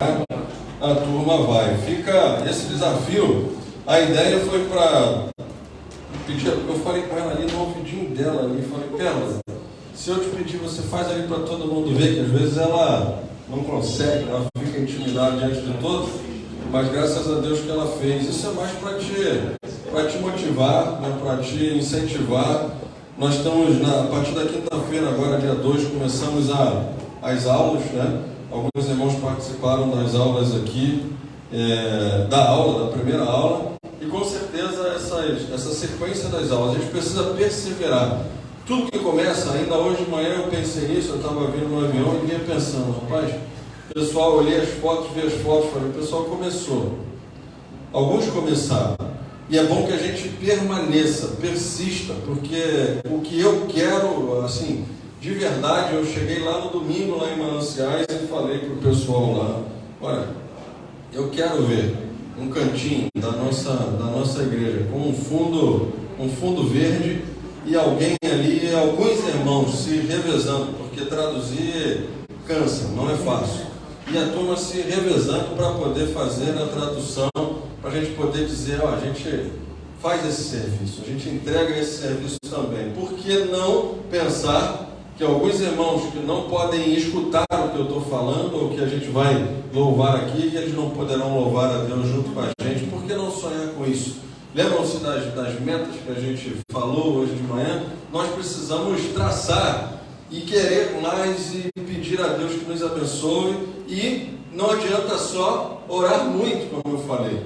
a turma vai. Fica esse desafio. A ideia foi para pedir, eu falei com ela ali no ouvidinho dela ali, falei, Pérola, se eu te pedir, você faz ali para todo mundo ver, que às vezes ela não consegue, ela fica intimidada diante de todos, mas graças a Deus que ela fez. Isso é mais para te motivar, né, para te incentivar. Nós estamos, a partir da quinta-feira, agora dia 2, começamos as aulas, né? Alguns irmãos participaram das aulas aqui, da primeira aula, e com certeza essa sequência das aulas, a gente precisa perseverar. Tudo que começa, ainda hoje de manhã eu pensei nisso, eu estava vindo no avião e vinha pensando, rapaz, pessoal, olhei as fotos, vi as fotos, falei, o pessoal começou. Alguns começaram. E é bom que a gente permaneça, persista, porque o que eu quero, assim, de verdade, eu cheguei lá no domingo, lá em Mananciais, e falei para o pessoal lá, olha, eu quero ver um cantinho da nossa igreja com um fundo verde e alguém ali, alguns irmãos se revezando, porque traduzir cansa, não é fácil. E a turma se revezando para poder fazer a tradução, para a gente poder dizer, a gente faz esse serviço, a gente entrega esse serviço também. Por que não pensar que alguns irmãos que não podem escutar o que eu estou falando, ou que a gente vai louvar aqui, que eles não poderão louvar a Deus junto com a gente, por que não sonhar com isso? Lembram-se das metas que a gente falou hoje de manhã? Nós precisamos traçar e querer mais e pedir a Deus que nos abençoe, e não adianta só orar muito, como eu falei.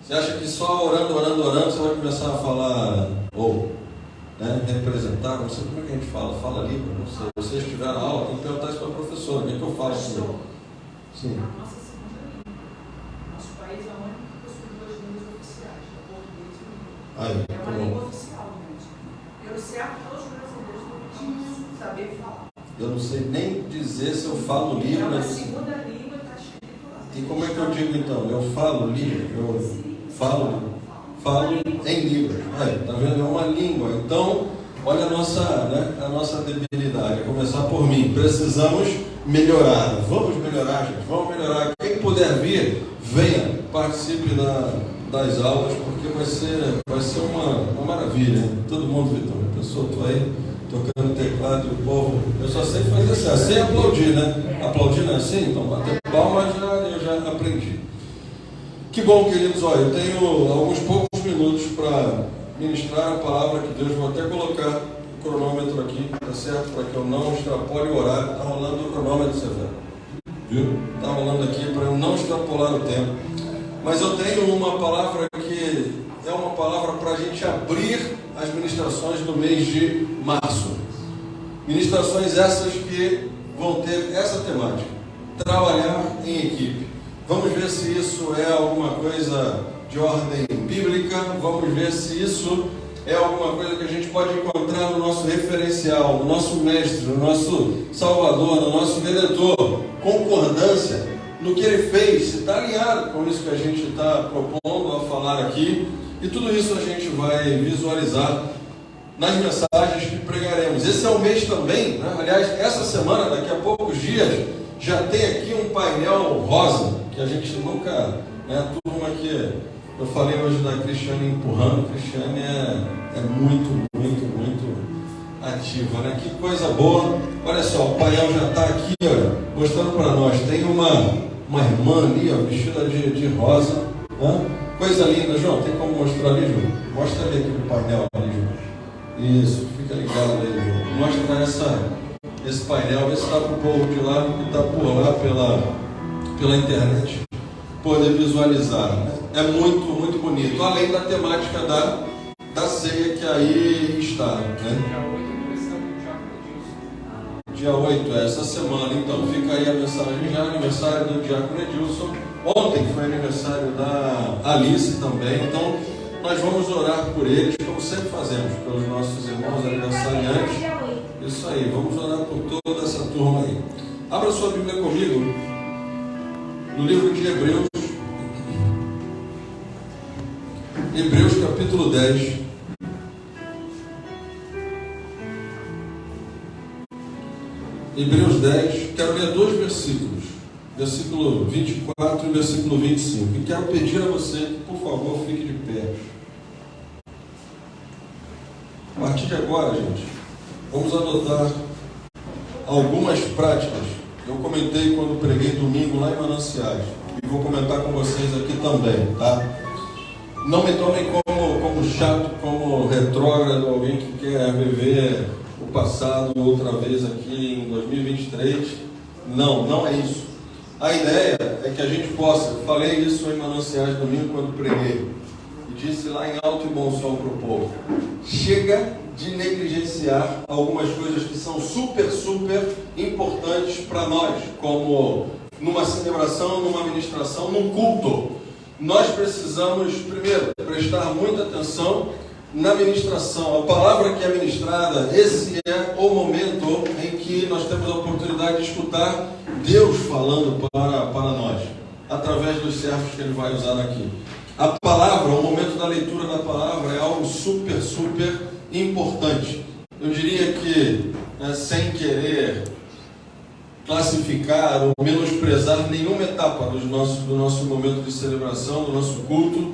Você acha que só orando, você vai começar a falar, representar, não sei como é que a gente fala língua, não sei. Se vocês tiveram aula, tem que perguntar isso para a professora, o que é que eu falo assim? Sim. A nossa segunda língua. Nosso país é o único que possui duas línguas oficiais, o português e o inglês. É uma língua oficial mesmo. Eu sei a todos os brasileiros que saber falar. Eu não sei nem dizer se eu falo língua. É uma segunda língua, está escrito lá. E como é que eu digo então? Eu falo língua? Eu falo em Libras. Está vendo? É uma língua. Então, olha a nossa debilidade. A começar por mim. Precisamos melhorar. Vamos melhorar, gente. Vamos melhorar. Quem puder vir, venha, participe das aulas, porque vai ser uma maravilha. Hein? Todo mundo, Vitor. A pessoa, estou aí tocando teclado e o povo. Eu só sei fazer assim, sem aplaudir, né? Aplaudir não é assim? Então, bater palmas eu já aprendi. Que bom, queridos. Olha, eu tenho alguns poucos minutos para ministrar a palavra que Deus, vou até colocar o cronômetro aqui, tá certo? Para que eu não extrapole o horário. Está rolando o cronômetro, Severo. Viu? Está rolando aqui para eu não extrapolar o tempo. Mas eu tenho uma palavra que é uma palavra para a gente abrir as ministrações do mês de março. Ministrações essas que vão ter essa temática: trabalhar em equipe. Vamos ver se isso é alguma coisa de ordem bíblica, vamos ver se isso é alguma coisa que a gente pode encontrar no nosso referencial, no nosso mestre, no nosso Salvador, no nosso Redentor, concordância no que ele fez, se está alinhado com isso que a gente está propondo a falar aqui, e tudo isso a gente vai visualizar nas mensagens que pregaremos. Esse é o mês também, né? Aliás, essa semana, daqui a poucos dias, já tem aqui um painel rosa, que a gente nunca, a turma que eu falei hoje da Cristiane empurrando, Cristiane é muito ativa, né? Que coisa boa. Olha só, o painel já está aqui, olha, mostrando para nós. Tem uma irmã ali, ó, vestida de rosa, né? Coisa linda. João, tem como mostrar ali, João? Mostra ali aquele painel ali, João. Isso, fica ligado aí, João. Mostra esse painel, vê se está para o povo de lá que está por lá pela internet poder visualizar, né? É muito bonito, além da temática da ceia que aí está, né? Dia 8 é essa semana, então fica aí a mensagem já, aniversário do Diácono Edilson. Ontem foi aniversário da Alice também, então nós vamos orar por eles, como sempre fazemos, pelos nossos irmãos aniversariantes. Isso aí, vamos orar por toda essa turma aí. Abra sua Bíblia comigo no livro de Hebreus, Hebreus capítulo 10. Hebreus 10, quero ler 2 versículos. versículo 24 e versículo 25. E quero pedir a você que, por favor, fique de pé. A partir de agora, gente, vamos adotar algumas práticas. Eu comentei quando preguei domingo lá em Mananciais, e vou comentar com vocês aqui também, tá? Não me tomem como chato, como retrógrado, alguém que quer viver o passado outra vez aqui em 2023. Não é isso. A ideia é que a gente possa, eu falei isso em Mananciais domingo quando preguei, e disse lá em alto e bom som para o povo: chega de negligenciar algumas coisas que são super importantes para nós, como numa celebração, numa ministração, num culto. Nós precisamos, primeiro, prestar muita atenção na ministração. A palavra que é ministrada, esse é o momento em que nós temos a oportunidade de escutar Deus falando para nós, através dos servos que Ele vai usar aqui. A palavra, o momento da leitura da palavra é algo super importante. Eu diria que, sem querer classificar ou menosprezar nenhuma etapa do nosso momento de celebração, do nosso culto,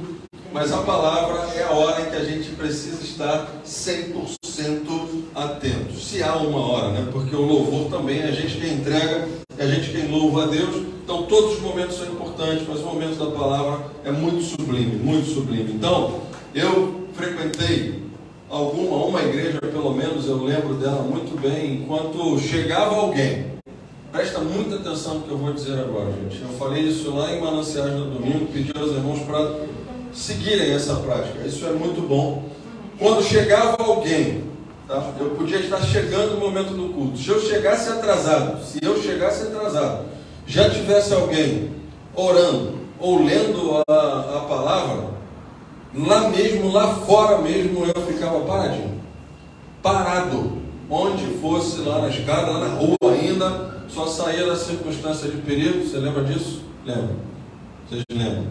mas a palavra é a hora em que a gente precisa estar 100% atento. Se há uma hora, né? Porque o louvor também é a gente quem entrega, é a gente quem louva a Deus. Então todos os momentos são importantes, mas o momento da palavra é muito sublime. Então, eu frequentei uma igreja, pelo menos eu lembro dela muito bem, enquanto chegava alguém. Presta muita atenção no que eu vou dizer agora, gente. Eu falei isso lá em Mananciais no domingo, pedi aos irmãos para seguirem essa prática. Isso é muito bom. Quando chegava alguém, tá? Eu podia estar chegando no momento do culto. Se eu chegasse atrasado, já tivesse alguém orando ou lendo a palavra, lá fora mesmo, eu ficava parado. Onde fosse, lá na escada, lá na rua ainda, só saía da circunstância de perigo. Você lembra disso? Lembra? Vocês lembram?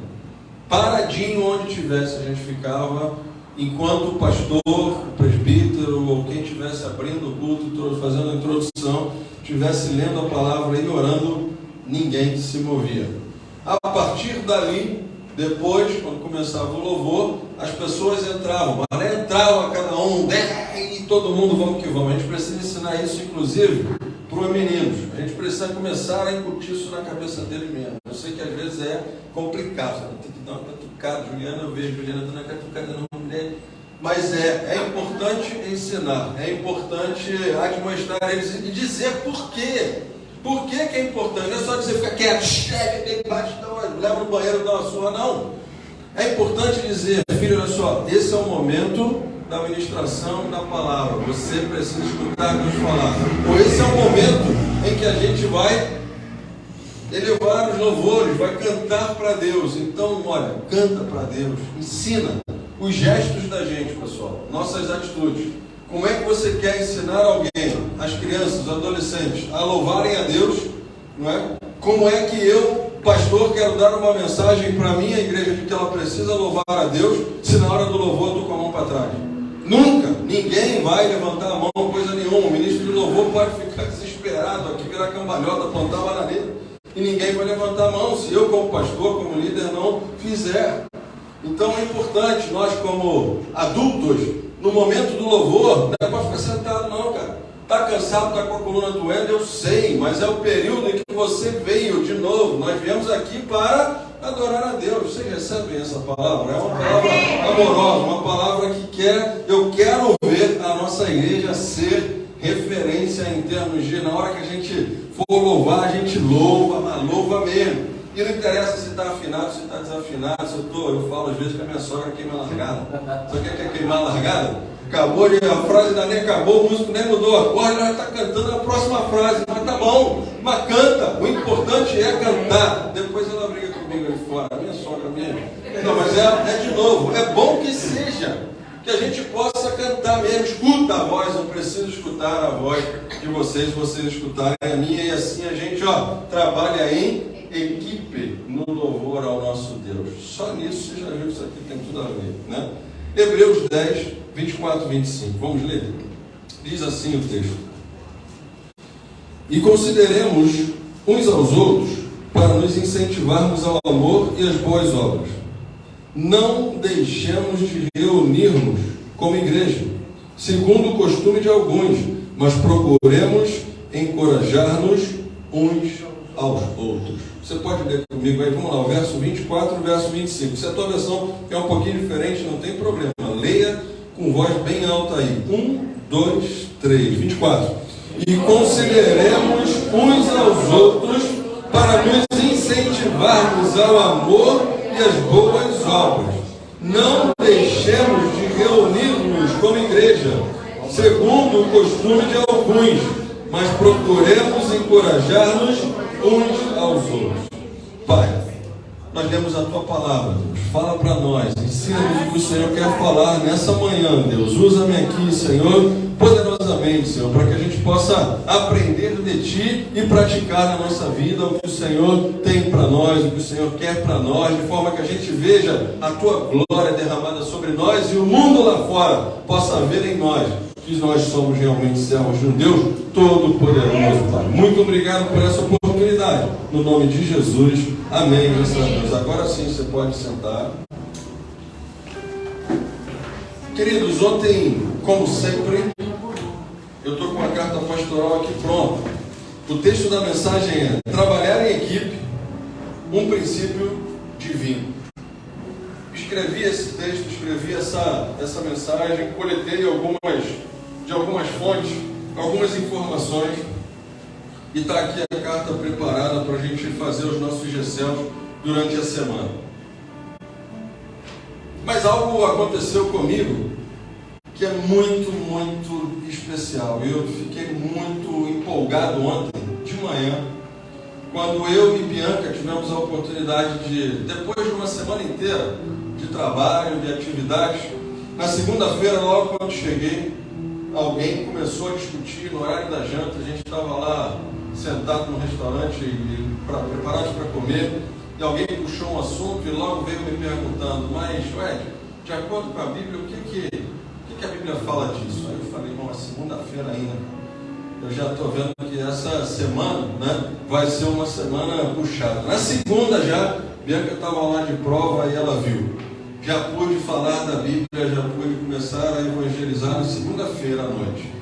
Paradinho onde tivesse, a gente ficava, enquanto o pastor, o presbítero, ou quem estivesse abrindo o culto, fazendo a introdução, estivesse lendo a palavra e orando, ninguém se movia. A partir dali, depois, quando começava o louvor, as pessoas entravam, mas não entravam a cada um, e todo mundo vamos que vamos. A gente precisa ensinar isso, inclusive, para os meninos. A gente precisa começar a incutir isso na cabeça dele mesmo. Eu sei que às vezes é complicado, tem que dar uma catucada. Juliana, eu vejo Juliana dando uma catucada na mulher. Mas é importante ensinar, é importante admoestar eles e dizer por quê. Por que é importante? Não é só dizer ficar quieto, leva no banheiro e dá uma surra, não. É importante dizer, filho, olha só, esse é o momento da ministração da palavra. Você precisa escutar Deus falar. Ou esse é o momento em que a gente vai elevar os louvores, vai cantar para Deus. Então, olha, canta para Deus, ensina os gestos da gente, pessoal, nossas atitudes. Como é que você quer ensinar alguém, as crianças, os adolescentes, a louvarem a Deus, não é? Como é que eu, pastor, quero dar uma mensagem para a minha igreja de que ela precisa louvar a Deus, se na hora do louvor eu estou com a mão para trás? Nunca, ninguém vai levantar a mão, coisa nenhuma. O ministro de louvor pode ficar desesperado aqui, virar cambalhota, plantar bananeira, e ninguém vai levantar a mão, se eu como pastor, como líder, não fizer. Então é importante, nós como adultos, no momento do louvor, não é para ficar sentado não, cara. Está cansado, está com a coluna doendo, eu sei, mas é o período em que você veio de novo. Nós viemos aqui para adorar a Deus. Vocês recebem essa palavra? É uma palavra amorosa, uma palavra que eu quero ver a nossa igreja ser referência em termos de, na hora que a gente for louvar, a gente louva, mas louva mesmo. E não interessa se está afinado, se está desafinado, eu falo às vezes que a minha sogra queima a largada. Sabe o que é queimar a largada? Acabou, a frase ainda nem acabou, o músico nem mudou a acorde, ela está cantando a próxima frase. Mas tá bom, mas canta. O importante é cantar. Depois ela briga comigo ali fora, a minha sogra mesmo. Não, mas é de novo, é bom que seja, que a gente possa cantar mesmo. Escuta a voz, eu preciso escutar a voz de vocês escutarem a minha, e assim a gente trabalha em equipe no louvor ao nosso Deus. Só nisso você já viu que isso aqui tem tudo a ver, né? Hebreus 10, 24 e 25. Vamos ler? Diz assim o texto: e consideremos uns aos outros para nos incentivarmos ao amor e às boas obras. Não deixemos de reunir-nos como igreja, segundo o costume de alguns, mas procuremos encorajar-nos uns aos outros. Você pode ler comigo aí, vamos lá, o verso 24 e o verso 25. Se a tua versão é um pouquinho diferente, não tem problema. Leia com voz bem alta aí. 1, 2, 3, 24. E consideremos uns aos outros para nos incentivarmos ao amor e às boas obras. Não deixemos de reunir-nos como igreja, segundo o costume de alguns, mas procuremos encorajar-nos uns aos outros. Pai, nós lemos a Tua palavra, Deus. Fala para nós, ensina-nos o que o Senhor quer falar nessa manhã, Deus. Usa-me aqui, Senhor, poderosamente, Senhor, para que a gente possa aprender de Ti e praticar na nossa vida o que o Senhor tem para nós, o que o Senhor quer para nós, de forma que a gente veja a Tua glória derramada sobre nós e o mundo lá fora possa ver em nós que nós somos realmente servos de um Deus Todo-Poderoso, Pai. Muito obrigado por essa oportunidade. No nome de Jesus. Amém. Graças a Deus. Agora sim você pode sentar. Queridos, ontem, como sempre, eu estou com a carta pastoral aqui pronta. O texto da mensagem é: trabalhar em equipe, um princípio divino. Escrevi esse texto, escrevi essa mensagem, coletei de algumas fontes, algumas informações, e está aqui a carta preparada para a gente fazer os nossos GCELs durante a semana. Mas algo aconteceu comigo que é muito, muito especial. Eu fiquei muito empolgado ontem de manhã, quando eu e Bianca tivemos a oportunidade de, depois de uma semana inteira de trabalho, de atividades, na segunda-feira, logo quando cheguei, alguém começou a discutir no horário da janta. A gente estava lá sentado no restaurante preparados para comer, e alguém puxou um assunto e logo veio me perguntando: mas, de acordo com a Bíblia, o que a Bíblia fala disso? Aí eu falei: bom, é segunda-feira ainda. Eu já estou vendo que essa semana, né, vai ser uma semana puxada. Na segunda já, Bianca estava lá de prova e ela viu. Já pude falar da Bíblia, já pude começar a evangelizar na segunda-feira à noite.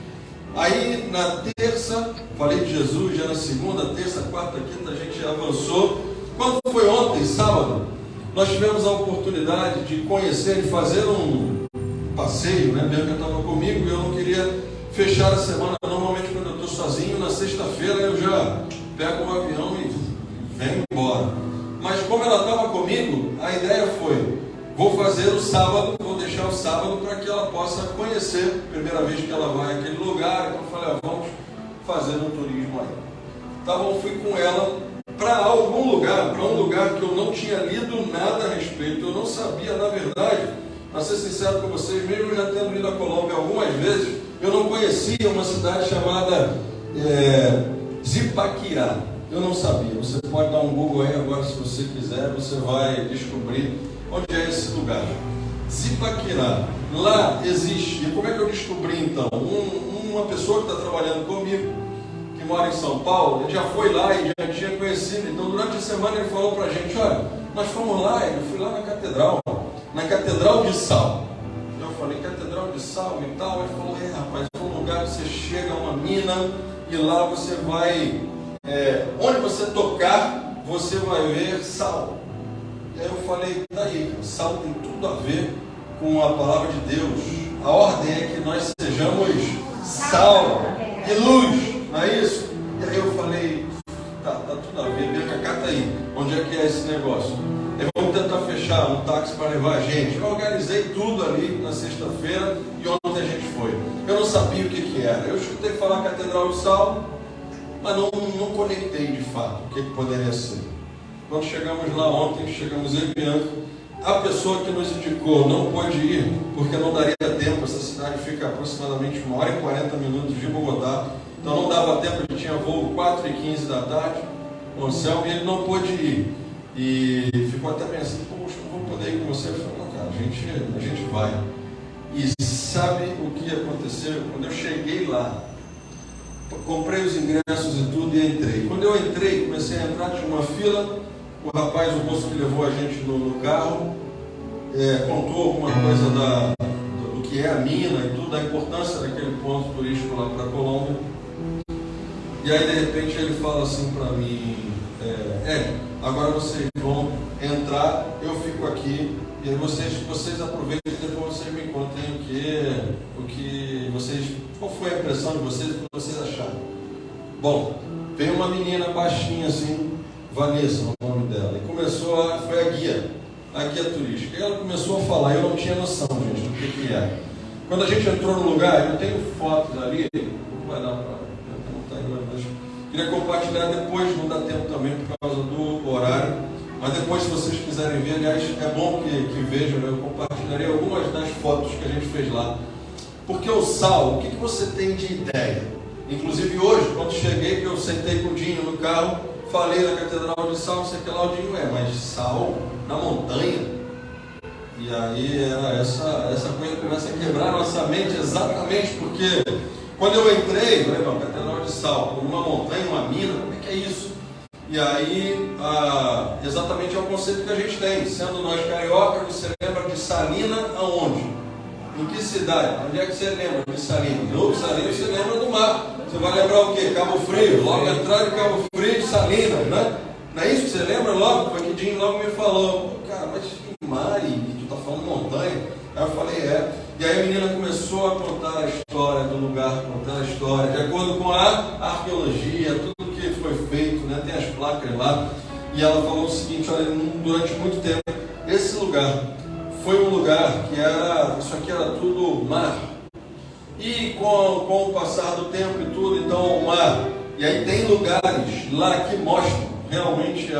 Aí na terça, falei de Jesus, já na segunda, terça, quarta, quinta, a gente avançou. Quando foi ontem, sábado, nós tivemos a oportunidade de conhecer, de fazer um passeio, né? Bianca estava comigo e eu não queria fechar a semana. Normalmente quando eu estou sozinho, na sexta-feira eu já pego um avião e venho embora. Mas como ela estava comigo, a ideia foi: vou fazer o sábado, vou deixar o sábado para que ela possa conhecer, primeira vez que ela vai àquele lugar. Então eu falei: vamos fazer um turismo aí. Tá bom, fui com ela para algum lugar, para um lugar que eu não tinha lido nada a respeito, eu não sabia, na verdade, para ser sincero com vocês, mesmo já tendo ido à Colômbia algumas vezes, eu não conhecia uma cidade chamada Zipaquirá. Eu não sabia. Você pode dar um Google aí agora, se você quiser, você vai descobrir onde é esse lugar. Zipaquirá. Lá existe. E como é que eu descobri então? Uma pessoa que está trabalhando comigo, que mora em São Paulo, ele já foi lá e já tinha conhecido. Então durante a semana ele falou para a gente: olha, nós fomos lá, eu fui lá na Catedral de Sal. Eu falei: Catedral de Sal e tal. Ele falou: rapaz, é um lugar que você chega a uma mina e lá você vai, onde você tocar, você vai ver sal. E aí eu falei: tá aí, sal tem tudo a ver com a palavra de Deus. A ordem é que nós sejamos sal e luz, não é isso? E aí eu falei: tá tudo a ver. Bianca, cata aí, onde é que é esse negócio? Vamos tentar fechar um táxi para levar a gente. Eu organizei tudo ali na sexta-feira e ontem a gente foi. Eu não sabia o que era. Eu escutei falar Catedral de Sal, mas não conectei de fato o que poderia ser. Quando chegamos lá ontem, chegamos eu e Bianca, a pessoa que nos indicou não pôde ir, porque não daria tempo. Essa cidade fica aproximadamente 1h40 de Bogotá, então não dava tempo. Ele tinha voo 4h15 da tarde, o Anselmo, e ele não pôde ir. E ficou até pensando: poxa, não vou poder ir com você. Eu falei: não, cara, a gente vai. E sabe o que aconteceu? Quando eu cheguei lá, comprei os ingressos e tudo e entrei. Quando eu entrei, comecei a entrar, tinha uma fila, o rapaz, o moço que levou a gente no carro, contou alguma coisa do que é a mina e tudo, da importância daquele ponto turístico lá para a Colômbia. E aí, de repente, ele fala assim para mim, agora vocês vão entrar, eu fico aqui, e aí vocês aproveitem e depois vocês me contem qual foi a impressão de vocês, o que vocês acharam. Bom, veio uma menina baixinha assim, Vanessa, o nome dela, e foi a guia turística, e ela começou a falar, eu não tinha noção, gente, do que é. Quando a gente entrou no lugar, eu tenho fotos ali, não vai dar para... Queria compartilhar depois, não dá tempo também por causa do horário, mas depois, se vocês quiserem ver, aliás, é bom que vejam, eu compartilharei algumas das fotos que a gente fez lá. Porque o sal, o que você tem de ideia? Inclusive hoje, quando cheguei, que eu sentei com o Dinho no carro, falei da Catedral de Sal, não sei o que lá, o Dinho mas sal na montanha? E aí essa coisa começa a quebrar a nossa mente, exatamente porque quando eu entrei, falei, não, Catedral de Sal, uma montanha, uma mina, como é que é isso? E aí, exatamente é o conceito que a gente tem. Sendo nós carioca, você lembra de Salina aonde? Em que cidade? Onde é que você lembra de Salina? No Salina você lembra do mar. Você vai lembrar o quê? Cabo Frio. Logo entrar de Cabo Frio de Salinas, né? Não é isso que você lembra logo? Foi que o Dinho logo me falou. Cara, mas que mar e tu tá falando montanha? Aí eu falei, E aí a menina começou a contar a história do lugar, contar a história, de acordo com a arqueologia, tudo que foi feito, né? Tem as placas lá. E ela falou o seguinte, olha, durante muito tempo, esse lugar foi um lugar que isso aqui era tudo mar. E com o passar do tempo e tudo, então o mar. E aí tem lugares lá que mostram realmente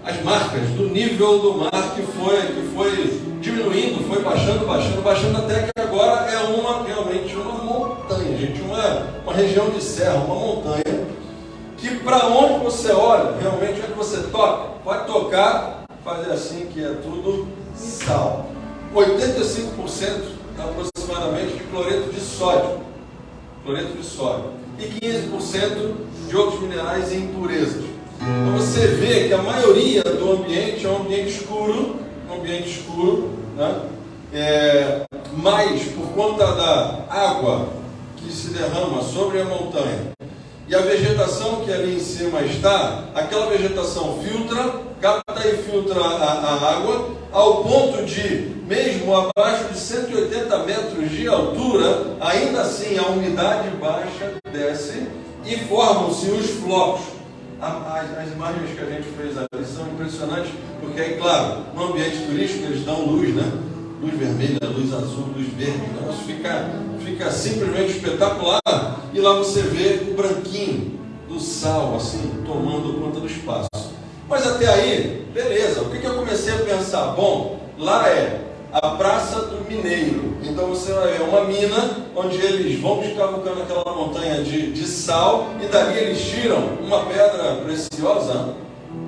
as marcas do nível do mar que foi diminuindo, foi baixando, até que agora é realmente uma montanha, gente, uma região de serra, uma montanha, que para onde você olha, realmente onde você toca, pode tocar, fazer assim, que é tudo sal. 85% aproximadamente de cloreto de sódio, e 15% de outros minerais e impurezas. Então você vê que a maioria do ambiente é um ambiente escuro, né? Mas por conta da água que se derrama sobre a montanha e a vegetação que ali em cima está, aquela vegetação capta e filtra a água, ao ponto de, mesmo abaixo de 180 metros de altura, ainda assim a umidade baixa desce e formam-se os flocos. As imagens que a gente fez ali são impressionantes, porque aí, claro, no ambiente turístico eles dão luz, né? Luz vermelha, luz azul, luz verde, então isso fica simplesmente espetacular, e lá você vê o branquinho do sal, assim, tomando conta do espaço. Mas até aí, beleza, o que eu comecei a pensar? Bom, lá é a Praça do Mineiro, então você vai ver uma mina, onde eles vão escavucando aquela montanha de sal, e dali eles tiram uma pedra preciosa,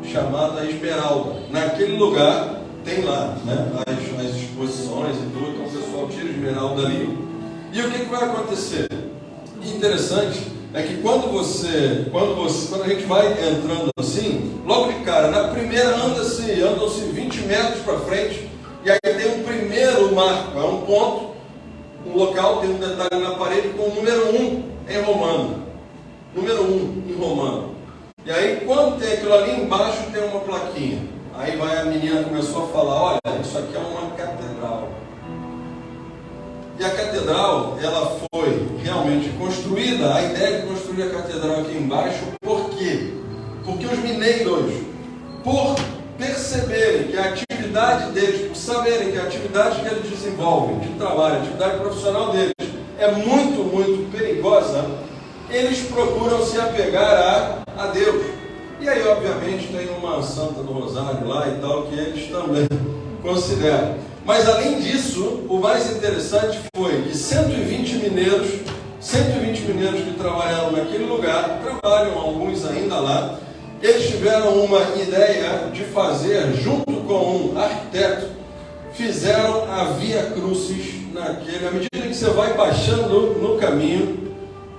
chamada esmeralda. Naquele lugar tem lá, né, as exposições e tudo, então o pessoal tira esmeralda ali. E o que vai acontecer? Interessante é que quando a gente vai entrando assim, logo de cara, na primeira andam-se 20 metros para frente, e aí tem um primeiro marco, é um ponto, um local, tem um detalhe na parede com o número 1 em romano. Número 1 em romano. E aí, quando tem aquilo ali embaixo, tem uma plaquinha. Aí a menina começou a falar, olha, isso aqui é uma catedral. E a catedral, ela foi realmente construída, a ideia de construir a catedral aqui embaixo, por quê? Porque os mineiros, por perceberem que a atividade deles, por saberem que a atividade que eles desenvolvem, de trabalho, a atividade profissional deles, é muito, muito perigosa, eles procuram se apegar a Deus. E aí, obviamente, tem uma Santa do Rosário lá e tal, que eles também consideram. Mas, além disso, o mais interessante foi que 120 mineiros que trabalharam naquele lugar, trabalham alguns ainda lá, eles tiveram uma ideia de fazer, junto com um arquiteto, fizeram a Via Crucis à medida que você vai baixando no caminho,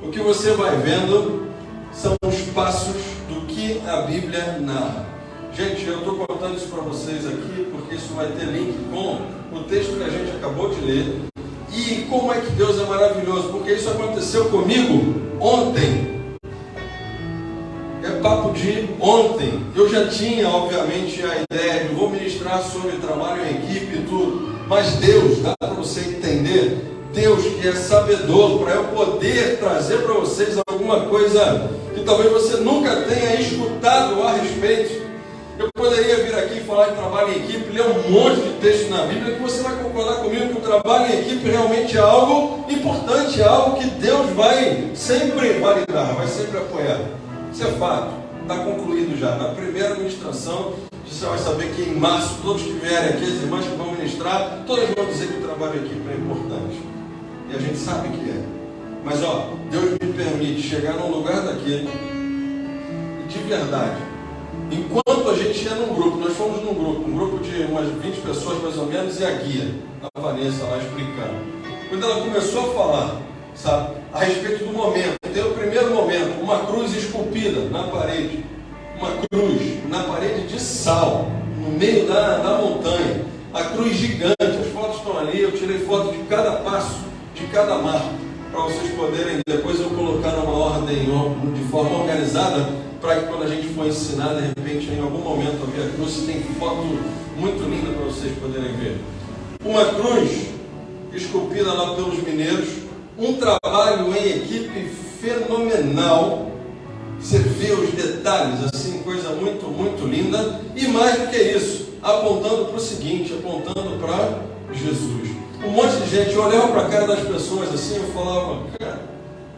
o que você vai vendo são os passos do que a Bíblia narra. Gente, eu estou contando isso para vocês aqui, porque isso vai ter link com o texto que a gente acabou de ler. E como é que Deus é maravilhoso, porque isso aconteceu comigo ontem. É papo de ontem. Eu já tinha, obviamente, a ideia de vou ministrar sobre trabalho em equipe e tudo. Mas Deus, dá para você entender, Deus que é sabedor, para eu poder trazer para vocês alguma coisa que talvez você nunca tenha escutado a respeito. Eu poderia vir aqui e falar de trabalho em equipe, ler um monte de texto na Bíblia, que você vai concordar comigo que o trabalho em equipe realmente é algo importante, é algo que Deus vai sempre validar, vai sempre apoiar. Isso é fato, está concluído já. Na primeira ministração, você vai saber que em março, todos que vierem aqui, as irmãs que vão ministrar, todas vão dizer que o trabalho em equipe é importante. E a gente sabe que é. Mas Deus me permite chegar num lugar daquele, e de verdade, enquanto a gente ia num grupo, nós fomos num grupo de umas 20 pessoas mais ou menos, e a guia, a Vanessa lá explicando. Quando ela começou a falar, sabe, a respeito do momento, tem o primeiro momento, uma cruz esculpida na parede, uma cruz na parede de sal, no meio da montanha, a cruz gigante, as fotos estão ali, eu tirei foto de cada passo, de cada marco, para vocês poderem depois eu colocar numa ordem, de forma organizada, para que quando a gente for ensinar, de repente, em algum momento, a ver a cruz, tem foto muito linda para vocês poderem ver. Uma cruz esculpida lá pelos mineiros, um trabalho em equipe fenomenal. Você vê os detalhes, assim, coisa muito, muito linda. E mais do que isso, apontando para o seguinte, apontando para Jesus. Um monte de gente, eu olhava para a cara das pessoas assim, eu falava, cara,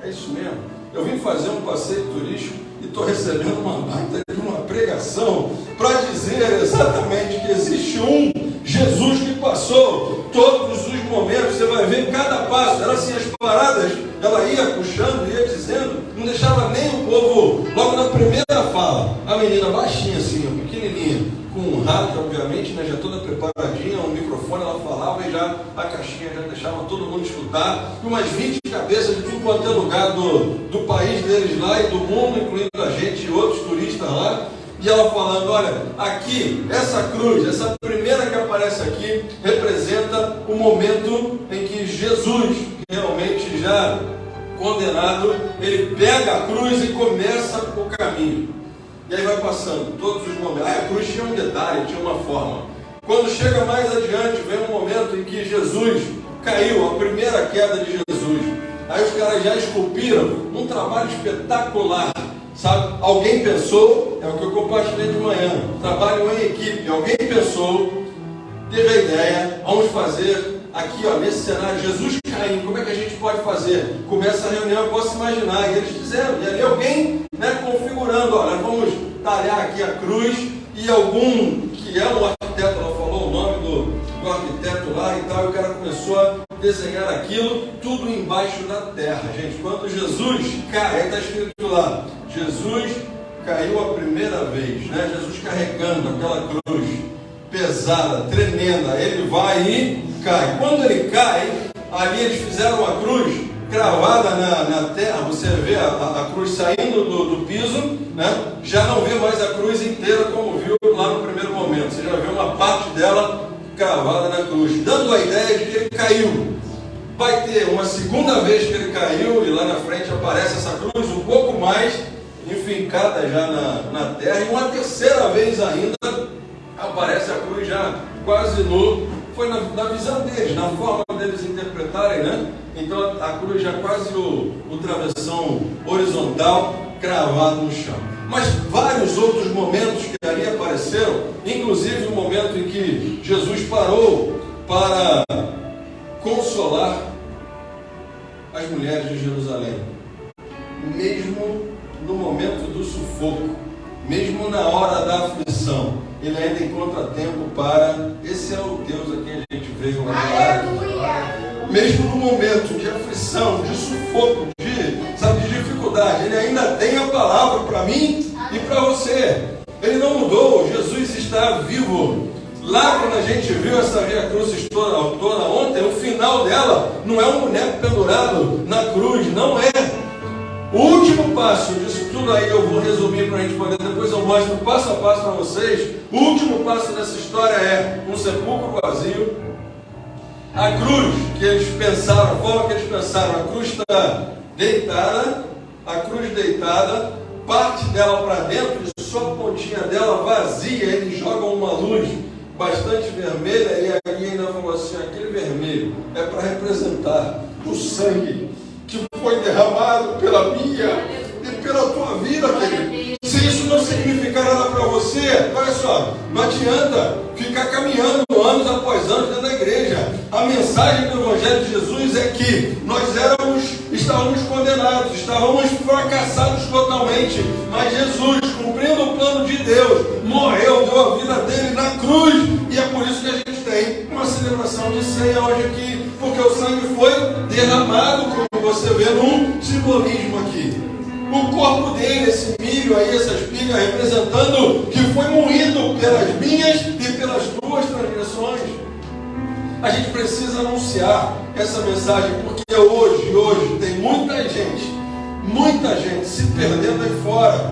é isso mesmo. Eu vim fazer um passeio turístico e estou recebendo uma baita de uma pregação para dizer exatamente que existe um Jesus que passou todos os momentos, você vai ver cada passo, era assim, as paradas, ela ia puxando, ia dizendo, não deixava nem o povo, logo na primeira fala, a menina baixinha assim, pequenininha, com um rádio, obviamente, né, já toda preparadinha, um microfone, ela falava e já a caixinha já deixava todo mundo escutar, e umas 20 cabeças de tudo quanto é lugar do país deles lá e do mundo, incluindo a gente e outros turistas lá, e ela falando, olha, aqui, essa cruz, essa primeira que aparece aqui, representa o momento em que Jesus, realmente já condenado, ele pega a cruz e começa o caminho. E aí vai passando todos os momentos. A cruz tinha um detalhe, tinha uma forma. Quando chega mais adiante, vem um momento em que Jesus caiu, a primeira queda de Jesus. Aí os caras já esculpiram um trabalho espetacular, sabe? Alguém pensou, é o que eu compartilhei de manhã, trabalho em equipe, alguém pensou, teve a ideia, vamos fazer aqui, nesse cenário, Jesus caindo, como é que a gente pode fazer? Começa a reunião, eu posso imaginar, e eles fizeram, e ali alguém, configurando, nós vamos talhar aqui a cruz, e algum, que é um arquiteto, ela falou o nome do arquiteto lá e tal, e o cara começou a desenhar aquilo, tudo embaixo da terra, gente. Quando Jesus cai, está escrito lá, Jesus caiu a primeira vez, né? Jesus carregando aquela cruz pesada, tremenda, ele vai e cai. Quando ele cai, ali eles fizeram uma cruz cravada na terra, você vê a cruz saindo do piso, né? Já não vê mais a cruz inteira como viu lá no primeiro momento, você já vê uma parte dela cravada na cruz, dando a ideia de que ele caiu. Vai ter uma segunda vez que ele caiu e lá na frente aparece essa cruz um pouco mais enfincada já na terra, e uma terceira vez ainda aparece a cruz já quase no... Foi na visão deles, na forma deles interpretarem, né? Então a cruz já quase o travessão horizontal cravado no chão. Mas vários outros momentos que ali apareceram, inclusive o momento em que Jesus parou para consolar as mulheres de Jerusalém, mesmo no momento do sufoco, mesmo na hora da aflição, ele ainda encontra tempo para... Esse é o Deus a quem a gente veio lá. Mesmo no momento de aflição, de sufoco, de dificuldade, ele ainda tem a palavra para mim e para você. Ele não mudou, Jesus está vivo. Lá quando a gente viu essa Via Crucis toda ontem, o final dela não é um boneco pendurado na cruz, não é. O último passo disso tudo aí, eu vou resumir para a gente poder, depois eu mostro passo a passo para vocês. O último passo dessa história é um sepulcro vazio. A cruz que eles pensaram, a forma que eles pensaram, a cruz está deitada, parte dela para dentro e só a pontinha dela vazia. Eles jogam uma luz bastante vermelha e aí ainda falou assim: aquele vermelho é para representar o sangue que foi derramado pela minha e pela tua vida, querido. Se isso não significar nada para você, olha só, não adianta ficar caminhando anos após anos dentro da igreja. A mensagem do Evangelho de Jesus é que nós estávamos condenados, estávamos fracassados totalmente, mas Jesus, cumprindo o plano de Deus, morreu, deu a vida dele na cruz, e é por isso que a gente tem uma celebração de ceia hoje aqui, porque o sangue foi derramado, como você vê num simbolismo aqui. O corpo dele, esse milho aí, essa espiga, representando que foi moído pelas minhas e pelas tuas transgressões. A gente precisa anunciar essa mensagem, porque hoje tem muita gente se perdendo aí fora.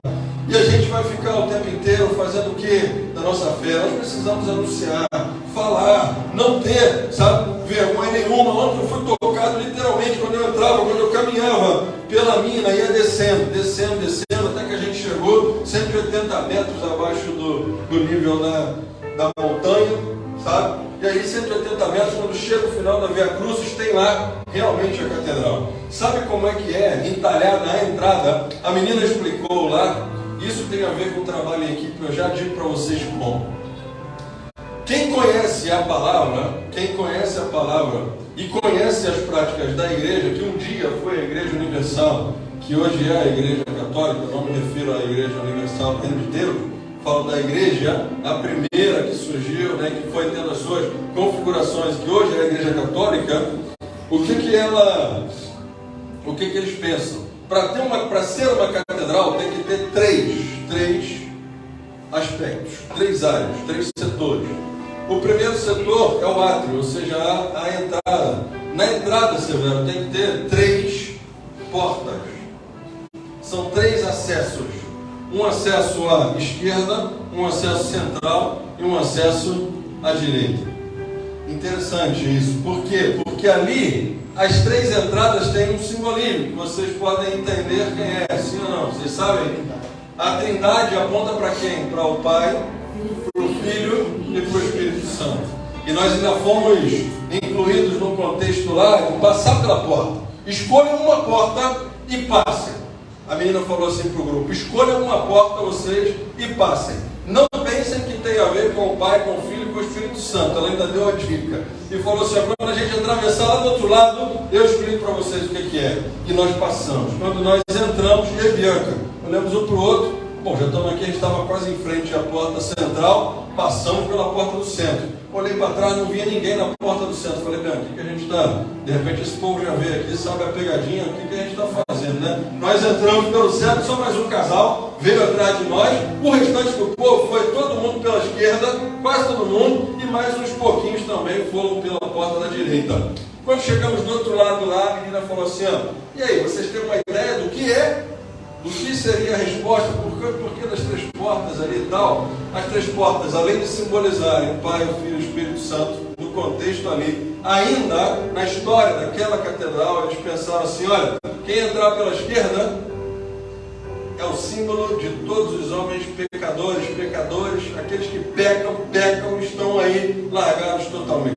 E a gente vai ficar o tempo inteiro fazendo o que da nossa fé? Nós precisamos anunciar, falar, não ter, vergonha nenhuma. Ontem eu fui tocado literalmente quando eu entrava, quando eu caminhava pela mina, ia descendo, até que a gente chegou 180 metros abaixo do nível da montanha, sabe? E aí 180 metros, quando chega o final da Via Crucis, tem lá realmente a catedral. Sabe como é que é? Entalhada na entrada, a menina explicou lá. Isso tem a ver com o trabalho em equipe, eu já digo para vocês como. Quem conhece a palavra e conhece as práticas da igreja, que um dia foi a Igreja Universal, que hoje é a Igreja Católica, não me refiro à Igreja Universal do reino de Deus, falo da igreja, a primeira que surgiu, que foi tendo as suas configurações, que hoje é a Igreja Católica. O que eles pensam? Para ser uma catedral tem que ter três aspectos, 3 áreas, 3 setores. O primeiro setor é o átrio, ou seja, a entrada. Na entrada, Severo, tem que ter 3 portas. São 3 acessos. Um acesso à esquerda, um acesso central e um acesso à direita. Interessante isso. Por quê? Porque ali as 3 entradas têm um simbolismo que vocês podem entender quem é, sim ou não? Vocês sabem? A Trindade aponta para quem? Para o Pai, para o Filho e para o Espírito Santo. E nós ainda fomos incluídos no contexto lá de passar pela porta. Escolham uma porta e passem. A menina falou assim para o grupo: escolham uma porta vocês e passem. Não pensem que tem a ver com o Pai, com o Filho e com o Espírito Santo. Ela ainda deu a dica. E falou assim: quando a gente atravessar lá do outro lado, eu explico para vocês o que é. E nós passamos. Quando nós entramos, eu e Bianca olhamos um para o outro. Bom, já estamos aqui, a gente estava quase em frente à porta central. Passamos pela porta do centro. Olhei para trás, não via ninguém na porta do centro. Falei: Bianca, o que a gente está... De repente esse povo já veio aqui, sabe a pegadinha, o que a gente está fazendo, né? Nós entramos pelo centro, só mais um casal veio atrás de nós. O restante do povo foi todo mundo pela esquerda, quase todo mundo, e mais uns pouquinhos também foram pela porta da direita. Quando chegamos do outro lado lá, a menina falou assim: e aí, vocês têm uma ideia do que é? O que seria a resposta? Por que das 3 portas ali e tal? As 3 portas, além de simbolizarem o Pai, o Filho e o Espírito Santo, no contexto ali, ainda na história daquela catedral, eles pensaram assim: olha, quem entrar pela esquerda é o símbolo de todos os homens pecadores, aqueles que pecam, estão aí largados totalmente.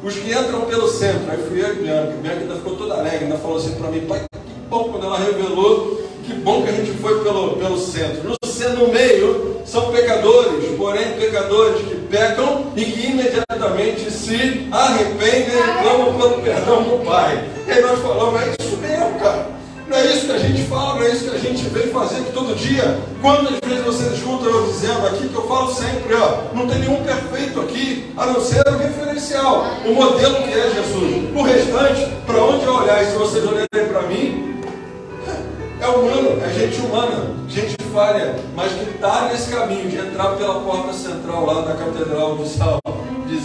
Os que entram pelo centro, aí fui eu e Bianca ainda ficou toda alegre, ainda falou assim para mim: pai, que bom quando ela revelou. Que bom que a gente foi pelo centro. No meio são pecadores, porém pecadores que pecam e que imediatamente se arrependem e clamam pelo perdão do Pai. E aí nós falamos: é isso mesmo, cara. Não é isso que a gente fala, não é isso que a gente vem fazer aqui todo dia. Quantas vezes vocês escutam eu dizendo aqui, que eu falo sempre, não tem nenhum perfeito aqui, a não ser o referencial, o modelo que é Jesus. O restante, para onde eu olhar, e se vocês olharem para mim, é humano, é gente humana, gente falha, mas que está nesse caminho de entrar pela porta central lá da Catedral de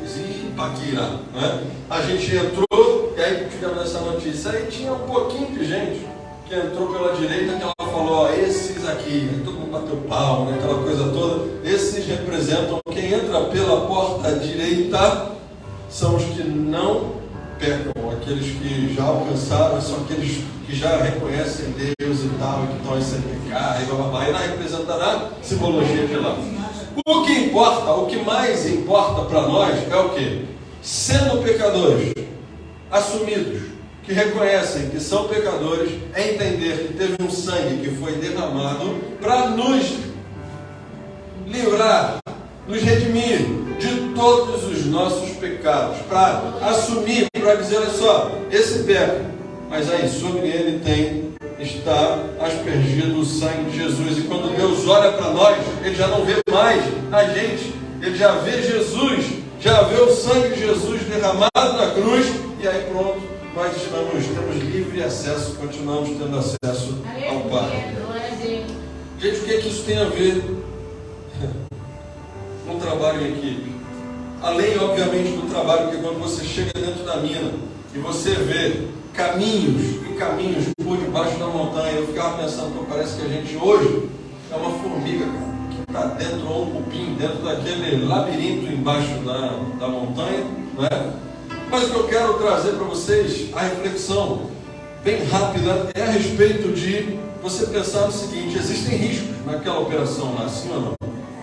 Zipaquirá, né? A gente entrou e aí tivemos essa essa notícia. Aí tinha um pouquinho de gente que entrou pela direita, que ela falou, ó, esses aqui, aí todo mundo bateu palma, né, aquela coisa toda, esses representam quem entra pela porta direita, são os que não pecam, aqueles que já alcançaram, são aqueles que já reconhecem Deus e tal, e que estão aí sem pecar, e blá, e não representará simbologia de lá. O que importa, o que mais importa para nós é o quê? Sendo pecadores, assumidos, que reconhecem que são pecadores, é entender que teve um sangue que foi derramado para nos livrar, nos redimir de todos os nossos pecados, para assumir, para dizer, olha só, esse peca, mas aí sobre ele está aspergido o sangue de Jesus, e quando Deus olha para nós, Ele já não vê mais a gente, Ele já vê Jesus, já vê o sangue de Jesus derramado na cruz, e aí pronto, nós temos livre acesso, continuamos tendo acesso ao Pai. Gente, o que é que isso tem a ver com o trabalho em equipe? Além, obviamente, do trabalho, que quando você chega dentro da mina e você vê caminhos e caminhos por debaixo da montanha, eu ficava pensando, parece que a gente hoje é uma formiga, cara, que está dentro, ou um cupim, dentro daquele labirinto embaixo da montanha, não é? Mas o que eu quero trazer para vocês, a reflexão bem rápida, é a respeito de você pensar no seguinte: existem riscos naquela operação lá, sim ou não?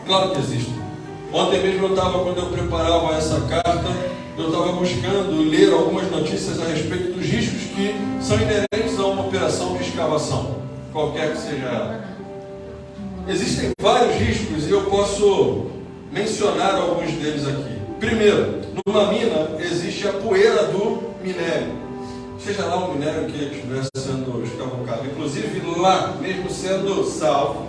Claro que existem. Ontem mesmo quando eu preparava essa carta, eu estava buscando ler algumas notícias a respeito dos riscos que são inerentes a uma operação de escavação, qualquer que seja ela. Existem vários riscos e eu posso mencionar alguns deles aqui. Primeiro, numa mina existe a poeira do minério, seja lá o minério que estiver sendo escavocado, inclusive lá, mesmo sendo salvo,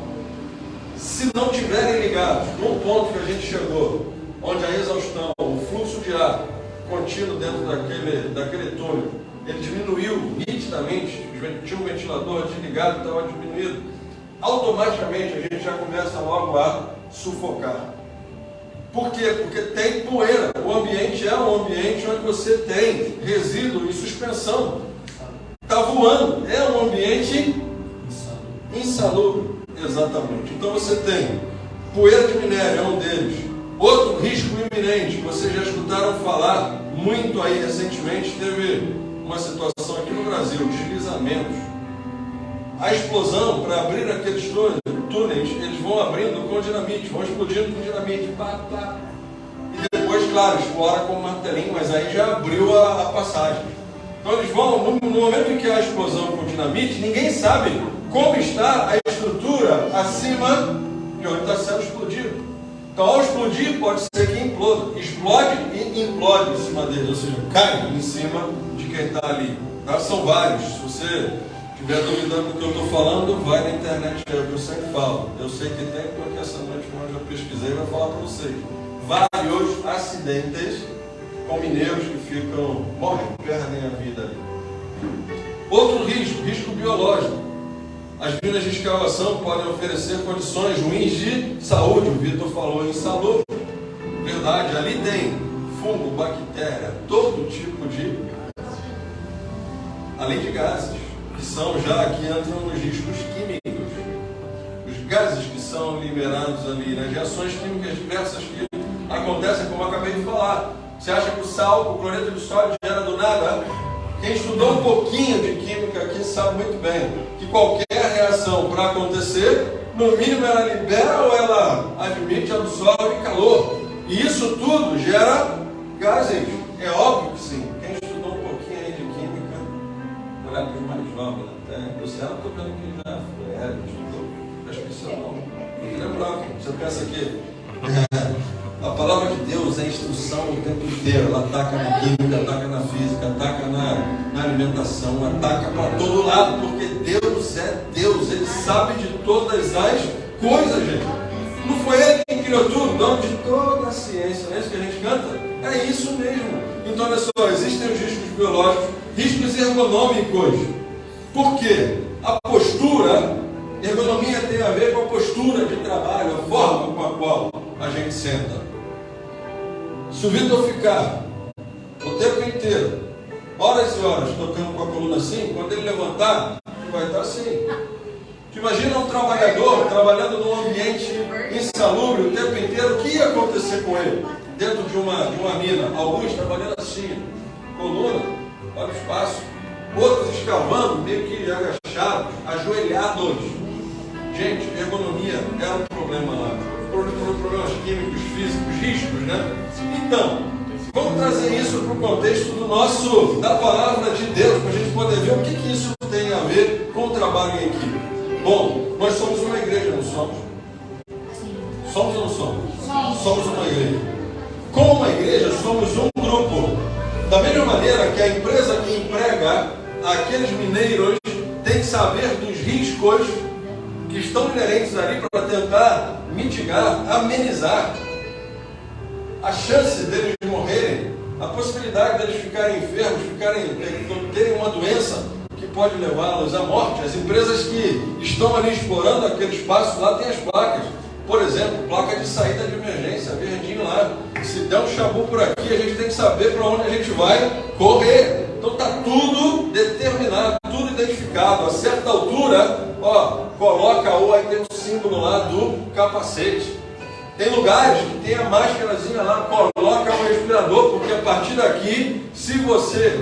se não tiverem ligados num ponto que a gente chegou, onde a exaustão, o fluxo de ar contínuo dentro daquele túnel, ele diminuiu nitidamente, tinha um ventilador desligado, estava diminuído, automaticamente a gente já começa logo a sufocar. Por quê? Porque tem poeira. O ambiente é um ambiente onde você tem resíduo e suspensão. Está voando. É um ambiente insalubre. Exatamente. Então você tem poeira de minério, é um deles. Outro risco iminente, vocês já escutaram falar muito aí recentemente, teve uma situação aqui no Brasil, deslizamentos. A explosão, para abrir aqueles túneis, eles vão abrindo com dinamite, vão explodindo com dinamite, pá, pá. E depois, claro, explora com um martelinho, mas aí já abriu a passagem. Então eles vão, no momento em que há a explosão com dinamite, ninguém sabe como está a estrutura acima de onde está sendo explodido. Então, ao explodir, pode ser que imploda. Explode e implode em cima dele, ou seja, cai em cima de quem está ali. Tá? São vários. Se você estiver duvidando do que eu estou falando, vai na internet, é o que eu sempre falo. Eu sei que tem, porque essa noite, quando eu pesquisei, eu vou falar para vocês. Vários acidentes com mineiros que morrem, perdem a vida ali. Outro risco biológico. As minas de escavação podem oferecer condições ruins de saúde. O Vitor falou em saúde. Verdade, ali tem fungo, bactéria, todo tipo de... Além de gases, que são já, que entram nos riscos químicos. Os gases que são liberados ali, né? Reações químicas diversas que acontecem, como eu acabei de falar. Você acha que o cloreto de sódio gera do nada? Quem estudou um pouquinho de química aqui sabe muito bem que qualquer reação para acontecer, no mínimo ela libera ou ela admite, absorve calor. E isso tudo gera gases. É óbvio que sim. Quem estudou um pouquinho aí de química, olhar para os mais jovens até, Luciano, estou vendo que já foi, estudou, acho que isso não lembrava. Você pensa que a palavra de Deus é instrução o tempo inteiro. Ela ataca na química, ataca na física, ataca na alimentação, ataca para todo lado, porque Deus é Deus, Ele sabe de todas as coisas, gente. Não foi Ele quem criou tudo, dono de toda a ciência, não é isso que a gente canta? É isso mesmo. Então, olha só, existem os riscos biológicos, riscos ergonômicos. Por quê? A postura, ergonomia tem a ver com a postura de trabalho, a forma com a qual a gente senta. Se o Vitor ficar o tempo inteiro horas e horas tocando com a coluna assim, quando ele levantar, vai estar assim. Imagina um trabalhador trabalhando num ambiente insalubre o tempo inteiro, o que ia acontecer com ele? Dentro de uma mina, alguns trabalhando assim, coluna, para o espaço, outros escavando, meio que agachados, ajoelhados. Gente, ergonomia era um problema lá, problemas químicos, físicos, riscos, né? Então, vamos trazer isso para o contexto da palavra de Deus, para a gente poder ver o que isso tem a ver com o trabalho em equipe. Bom, nós somos uma igreja, não somos? Somos ou não somos? Somos uma igreja. Como uma igreja, somos um grupo. Da mesma maneira que a empresa que emprega aqueles mineiros tem que saber dos riscos que estão inerentes ali para tentar mitigar, amenizar a chance deles morrerem, a possibilidade deles ficarem enfermos, terem uma doença que pode levá-los à morte. As empresas que estão ali explorando aquele espaço, lá tem as placas. Por exemplo, placa de saída de emergência, verdinho lá. Se der um chabu por aqui, a gente tem que saber para onde a gente vai correr. Então está tudo determinado, tudo identificado. A certa altura, coloca aí tem um símbolo lá do capacete. Tem lugares que tem a máscarazinha lá, coloca um respirador, porque a partir daqui, se você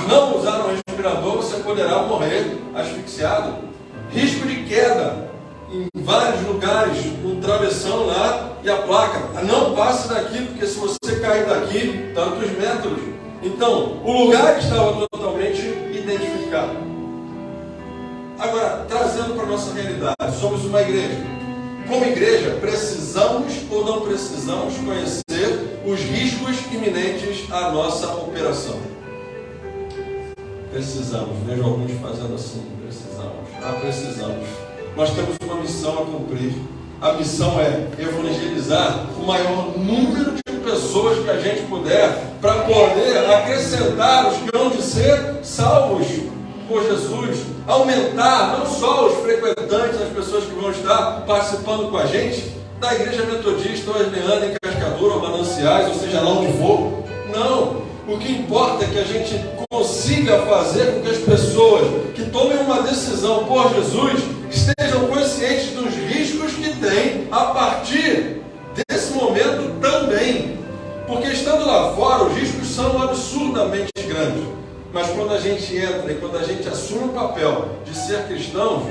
não usar um respirador, você poderá morrer asfixiado. Risco de queda em vários lugares, um travessão lá e a placa. Não passe daqui, porque se você cair daqui, tantos metros. Então, o lugar estava totalmente identificado. Agora, trazendo para a nossa realidade, somos uma igreja. Como igreja, precisamos ou não precisamos conhecer os riscos iminentes à nossa operação? Precisamos. Vejo alguns fazendo assim, precisamos. Precisamos. Nós temos uma missão a cumprir. A missão é evangelizar o maior número de pessoas que a gente puder, para poder acrescentar os que vão de ser salvos por Jesus, aumentar não só os frequentantes, as pessoas que vão estar participando com a gente da Igreja Metodista, Wesleyana, em Cascadura, ou Mananciais, ou seja lá onde for. Não, o que importa é que a gente consiga fazer com que as pessoas que tomem uma decisão por Jesus estejam conscientes dos riscos que têm a partir desse momento também. Porque estando lá fora, os riscos são absurdamente grandes. Mas quando a gente entra e quando a gente assume o papel de ser cristão,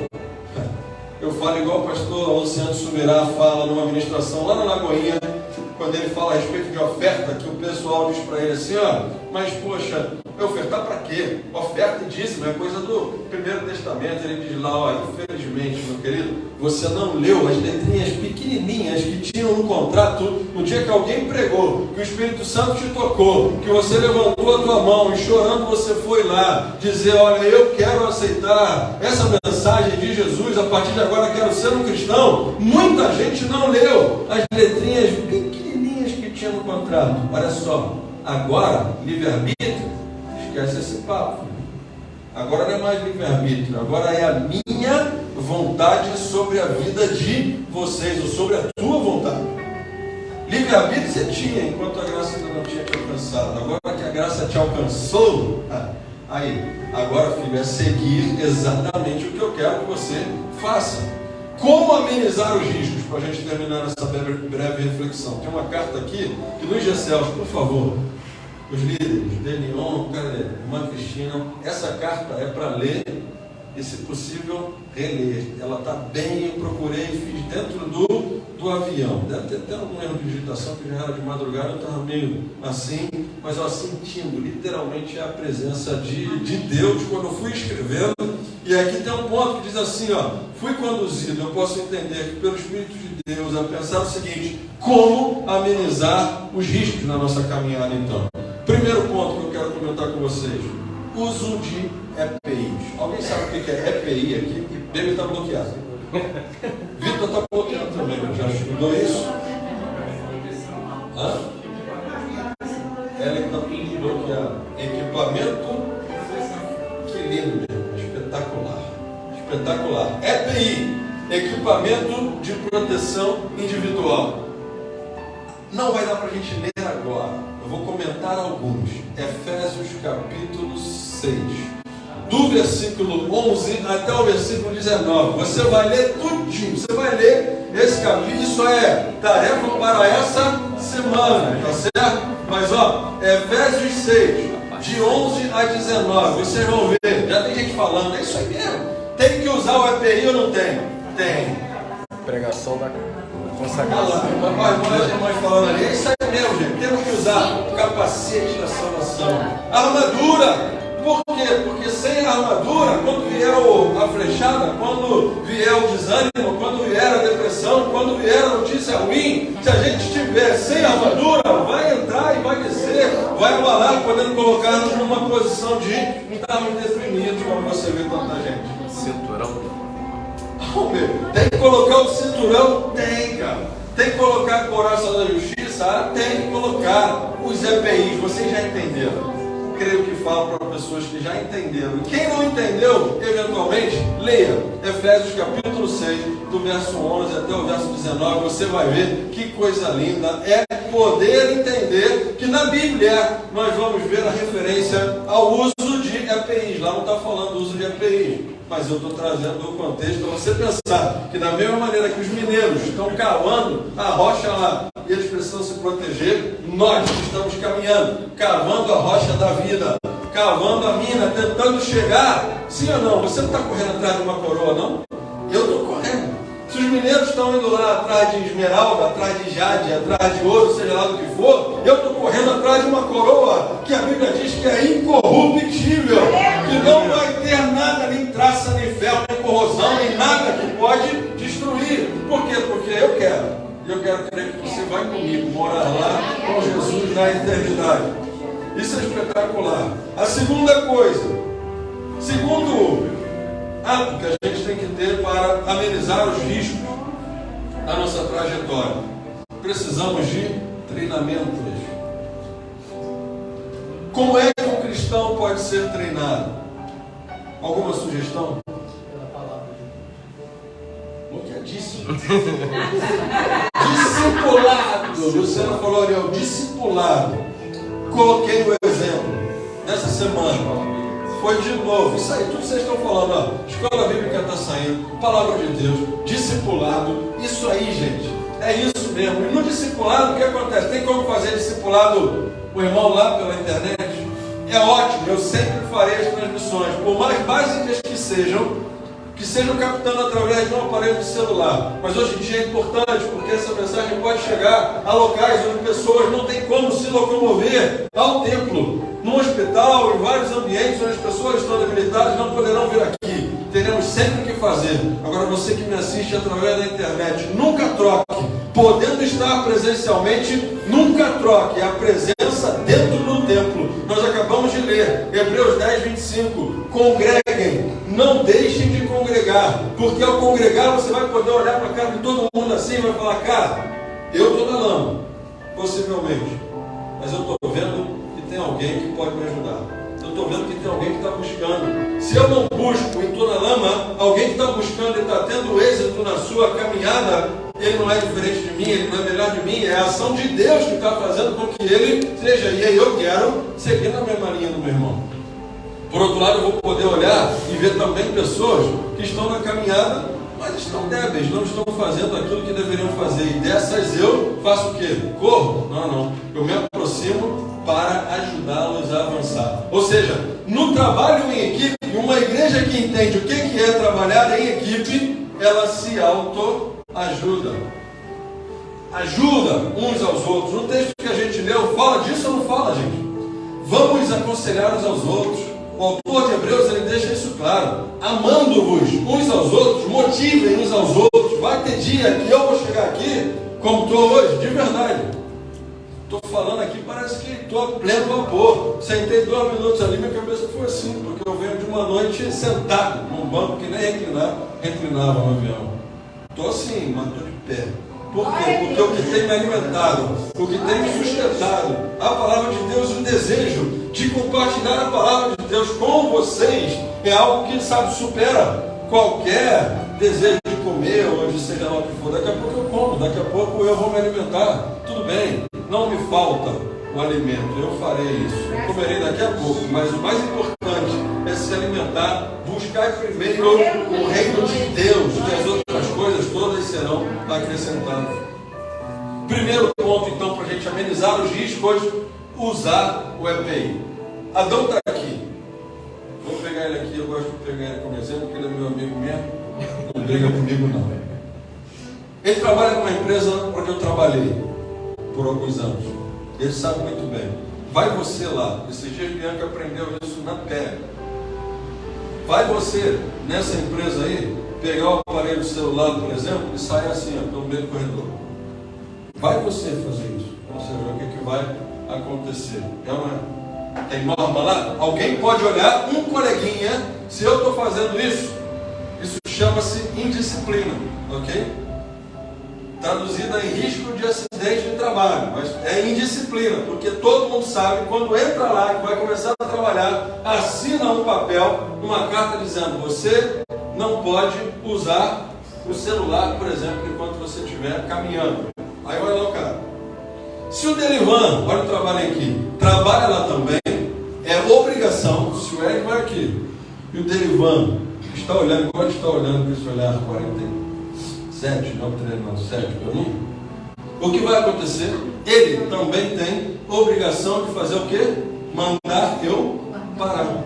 eu falo igual o pastor Luciano Subirá fala numa ministração lá na Lagoinha, quando ele fala a respeito de oferta, que o pessoal diz para ele assim, mas poxa, ofertar para quê? Oferta e dízimo é coisa do Primeiro Testamento. Ele diz lá, infelizmente, meu querido, você não leu as letrinhas pequenininhas que tinham no contrato no dia que alguém pregou, que o Espírito Santo te tocou, que você levantou a tua mão e chorando você foi lá dizer, olha, eu quero aceitar essa mensagem de Jesus, a partir de agora quero ser um cristão. Muita gente não leu as letrinhas pequenininhas que tinha no contrato. Olha só, agora, livre-arbítrio, esquece esse papo. Agora não é mais livre-arbítrio, agora é a minha vontade sobre a vida de vocês, ou sobre a tua vontade. Livre-arbítrio você tinha, enquanto a graça ainda não tinha te alcançado. Agora que a graça te alcançou, agora, filho, é seguir exatamente o que eu quero que você faça. Como amenizar os riscos? Para a gente terminar essa breve reflexão. Tem uma carta aqui, que Luiz Gesselso, por favor, os líderes, Denion, irmã Cristina, essa carta é para ler e, se possível, reler. Ela está bem, eu procurei, fiz dentro do avião. Deve ter até algum erro de digitação, que já era de madrugada, eu estava meio assim, mas sentindo literalmente a presença de Deus quando eu fui escrevendo. E aqui tem um ponto que diz assim, fui conduzido, eu posso entender que pelo Espírito de Deus, a pensar o seguinte, como amenizar os riscos na nossa caminhada então. Primeiro ponto que eu quero comentar com vocês, uso de EPIs. Alguém sabe o que é EPI aqui? Ele está bloqueado. Vitor está bloqueado também, já estudou isso? Ela está bloqueado. Equipamento, que lindo, espetacular. EPI, equipamento de proteção individual. não vai dar para a gente ler agora. Eu vou comentar alguns. Efésios capítulo 6. Do versículo 11 até o versículo 19. Você vai ler tudinho. Você vai ler esse capítulo. Isso é tarefa para essa semana, tá certo? Mas Efésios 6, de 11 a 19. Vocês vão ver. Já tem gente falando, é isso aí mesmo. Tem que usar o EPI ou não tem? Tem. Pregação da consagração. Nós falando ali, é isso aí mesmo, gente. Temos que usar o capacete da salvação. Armadura. Por quê? Porque sem a armadura, quando vier a flechada, quando vier o desânimo, quando vier a depressão, quando vier a notícia ruim, se a gente estiver sem a armadura, vai entrar e vai descer, vai abalar, podendo colocar-nos numa posição de estarmos deprimidos, como você vê tanta gente. Cinturão. Tem que colocar o cinturão? Tem, cara. Tem que colocar a couraça da justiça? Tem que colocar os EPIs. Vocês já entenderam? Creio que falo para pessoas que já entenderam. Quem não entendeu, eventualmente, leia Efésios capítulo 6, do verso 11 até o verso 19. Você vai ver que coisa linda é poder entender que na Bíblia nós vamos ver a referência ao uso de EPIs. Lá não está falando do uso de EPIs. Mas eu estou trazendo o contexto para você pensar que da mesma maneira que os mineiros estão cavando a rocha lá e eles precisam se proteger, nós estamos caminhando, cavando a rocha da vida, cavando a mina, tentando chegar, sim ou não? Você não está correndo atrás de uma coroa, não? Eu estou correndo. Se os mineiros estão indo lá atrás de esmeralda, atrás de jade, atrás de ouro, seja lá do que for, eu estou correndo atrás de uma coroa que a Bíblia diz que é incorruptível, que não vai ter nada, nem traça, nem ferro, nem corrosão, nem nada que pode destruir. Por quê? Porque eu quero crer que você vai comigo, morar lá com Jesus na eternidade. Isso é espetacular. A segunda coisa, segundo hábito que a gente tem que ter para amenizar os riscos da nossa trajetória. Precisamos de treinamentos. Como é que um cristão pode ser treinado? Alguma sugestão? Bloqueadíssimo. Discipulado. Luciano falou, Ariel, discipulado. Coloquei o exemplo nessa semana. Foi de novo, isso aí, tudo que vocês estão falando, escola bíblica está saindo, palavra de Deus, discipulado, isso aí, gente, é isso mesmo. E no discipulado, o que acontece? Tem como fazer discipulado o irmão lá pela internet? É ótimo, eu sempre farei as transmissões, por mais básicas que sejam captando através de um aparelho de celular. Mas hoje em dia é importante, porque essa mensagem pode chegar a locais onde pessoas não têm como se locomover ao templo, no hospital, em vários ambientes onde as pessoas estão debilitadas não poderão vir aqui. Teremos sempre o que fazer. Agora, você que me assiste através da internet, nunca troque. Podendo estar presencialmente, nunca troque a presença dentro do templo. Nós acabamos de ler Hebreus 10, 25. Congreguem, não deixem de congregar, porque ao congregar você vai poder olhar para a cara de todo mundo assim e vai falar, cara, eu estou na lama, possivelmente, mas eu estou vendo que tem alguém que pode me ajudar. Eu estou vendo que tem alguém que está buscando. Se eu não busco e estou na lama, alguém que está buscando e está tendo êxito na sua caminhada, ele não é diferente de mim, ele não é melhor de mim, é a ação de Deus que está fazendo com que ele seja. E aí eu quero seguir na mesma linha do meu irmão. Por outro lado, eu vou poder olhar e ver também pessoas que estão na caminhada, mas estão débeis, não estão fazendo aquilo que deveriam fazer. E dessas eu faço o quê? Corro? Não. Eu me aproximo para ajudá-los a avançar. Ou seja, no trabalho em equipe, uma igreja que entende o que é trabalhar em equipe, ela se autoajuda. Ajuda uns aos outros. No texto que a gente leu, fala disso ou não fala, gente? Vamos aconselhar uns aos outros. O autor de Hebreus, ele deixa isso claro. Amando-vos uns aos outros, motivem uns aos outros. Vai ter dia que eu vou chegar aqui, como estou hoje, de verdade. Estou falando aqui, parece que estou a pleno vapor. Sentei 2 minutos ali, minha cabeça foi assim, porque eu venho de uma noite sentado num banco que nem reclinava no avião. Estou assim, mas estou de pé. Por quê? Porque o que tem me alimentado, o que tem me sustentado, a palavra de Deus, o desejo de compartilhar a palavra de Deus com vocês, é algo que, sabe, supera qualquer desejo de comer, ou de seja lá o que for, daqui a pouco eu como, daqui a pouco eu vou me alimentar, tudo bem, não me falta o alimento, eu farei isso, eu comerei daqui a pouco, mas o mais importante é se alimentar, buscar primeiro o reino de Deus, e as outras coisas todas serão acrescentadas. Primeiro ponto, então, para a gente amenizar os riscos, usar o EPI. Adão está aqui. Vou pegar ele aqui, eu gosto de pegar ele como exemplo, porque ele é meu amigo mesmo. Não briga comigo, não. Ele trabalha numa empresa onde eu trabalhei por alguns anos. Ele sabe muito bem. Vai você lá. Esses dias Bianca aprendeu isso na pele. Vai você, nessa empresa aí, pegar o aparelho celular, por exemplo, e sair assim, ó, pelo meio do corredor. Vai você fazer isso. Você ver o que vai acontecer. Tem norma lá? Alguém pode olhar um coleguinha, se eu estou fazendo isso, isso chama-se indisciplina, ok? Traduzida em risco de acidente de trabalho, mas é indisciplina, porque todo mundo sabe, quando entra lá e vai começar a trabalhar, assina um papel, uma carta dizendo, você não pode usar o celular, por exemplo, enquanto você estiver caminhando. Aí olha lá o cara. Se o Delivan, olha o trabalho aqui, trabalha lá também, é obrigação, se o Eric vai aqui, e o Delivan está olhando, igual está olhando com esse olhar 47, não 3, não, 7 para mim, o que vai acontecer? Ele também tem obrigação de fazer o quê? Mandar eu parar.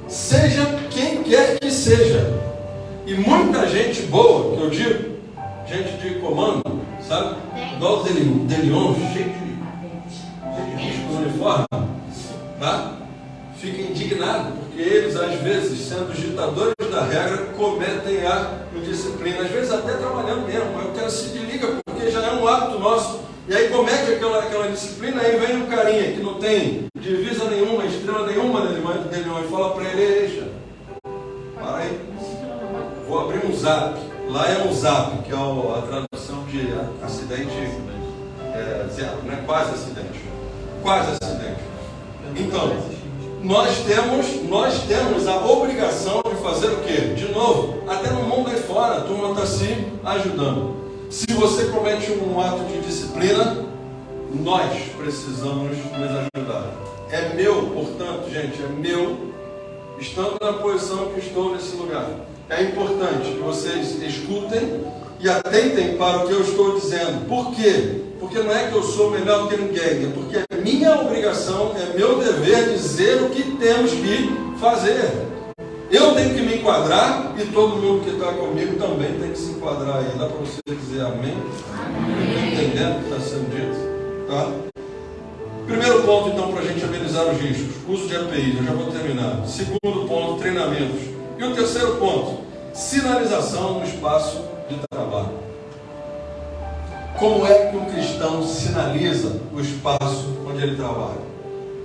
Seja quem quer que seja. E muita gente boa, que eu digo, gente de comando, sabe? Igual o Delion, cheio de risco no uniforme, tá? Fica indignado, porque eles, às vezes, sendo os ditadores da regra, cometem a indisciplina, às vezes até trabalhando mesmo, mas eu quero se desliga, porque já é um hábito nosso, e aí comete aquela disciplina, aí vem um carinha que não tem divisa nenhuma, estrela nenhuma Delion, e fala para ele, eixa, para aí, vou abrir um zap, lá é um zap, que é a tradução de acidente, não é quase acidente, então, nós temos a obrigação de fazer o quê? De novo, até no mundo aí fora, a turma está se ajudando. Se você comete um ato de disciplina, nós precisamos nos ajudar. É meu, portanto, gente, é meu, estando na posição que estou nesse lugar. É importante que vocês escutem e atentem para o que eu estou dizendo. Por quê? Porque não é que eu sou melhor que ninguém, é porque é minha obrigação, é meu dever dizer o que temos que fazer. Eu tenho que me enquadrar e todo mundo que está comigo também tem que se enquadrar aí. Dá para você dizer amém? Amém. Entendendo o que está sendo dito? Tá? Primeiro ponto, então, para a gente amenizar os riscos: uso de APIs. Eu já vou terminar. Segundo ponto, treinamentos. E o terceiro ponto, sinalização no espaço de trabalho. Como é que um cristão sinaliza o espaço onde ele trabalha?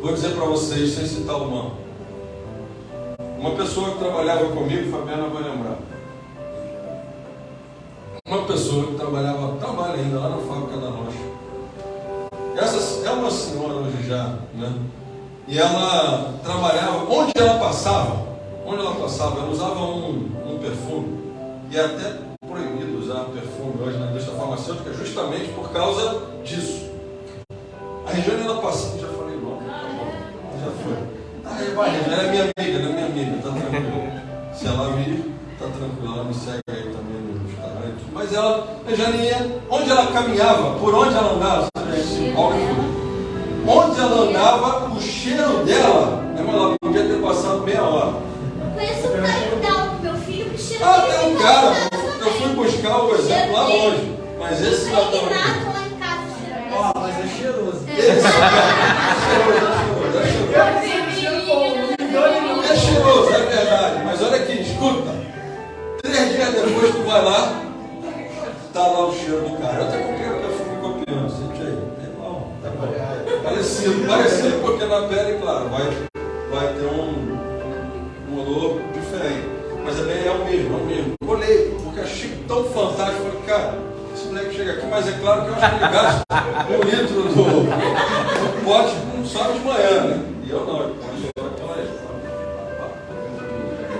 Vou dizer para vocês, sem citar o nome. Uma pessoa que trabalhava comigo, Fabiana vai lembrar. Uma pessoa que trabalha ainda lá na fábrica da Rocha. Essa é uma senhora hoje já, né? E ela trabalhava, onde ela passava, ela usava um perfume, e é até proibido usar perfume hoje na indústria farmacêutica, justamente por causa disso. A Regiane, ela passava, já falei logo, tá bom, já foi. Ela é minha amiga, tá tranquilo. Se ela vir, tá tranquilo, ela me segue aí também no Instagram. Mas a Regiane ia, onde ela caminhava, por onde ela andava, onde ela andava, o cheiro dela, ela podia ter passado meia hora. Conheço um cara então, meu filho que cheira. Tem um cara, eu fui buscar o exemplo lá longe, mas esse lá lá em casa. Mas é cheiroso. É cheiroso, é verdade, mas olha aqui, escuta. 3 dias depois tu vai lá, tá lá o cheiro do cara. Eu até comprei o perfume copiando, sente aí. É igual, tá bom. Parecido, porque na pele, claro, vai ter um odor diferente. Mas é o mesmo. Olhei, porque achei tão fantástico. Falei, cara, esse moleque chega aqui, mas é claro que eu acho que ele gasta 1 litro do pote só de manhã, né? E eu não,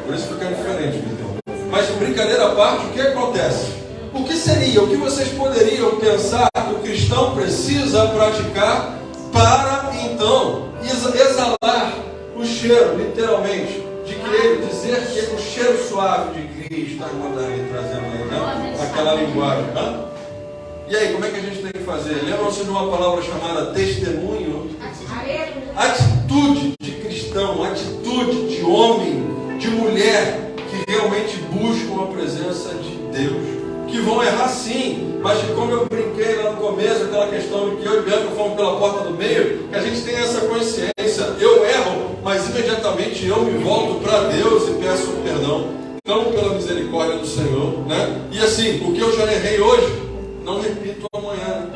por isso fica diferente, então. Mas brincadeira brincadeira à parte, o que acontece? O que seria, o que vocês poderiam pensar que o cristão precisa praticar para, então, exalar o cheiro, literalmente, de querer dizer que o cheiro suave de Cristo está trazendo aí, né? Aquela linguagem. Né? E aí, como é que a gente tem que fazer? Lembram-se de uma palavra chamada testemunho? Atitude de cristão, atitude de homem, de mulher que realmente buscam a presença de Deus. Que vão errar sim, mas que, como eu brinquei lá no começo, aquela questão de que eu e Bianca fomos pela porta do meio, que a gente tem essa consciência, eu erro, mas imediatamente eu me volto para Deus e peço perdão, não pela misericórdia do Senhor, né? E assim, o que eu já errei hoje, não repito amanhã,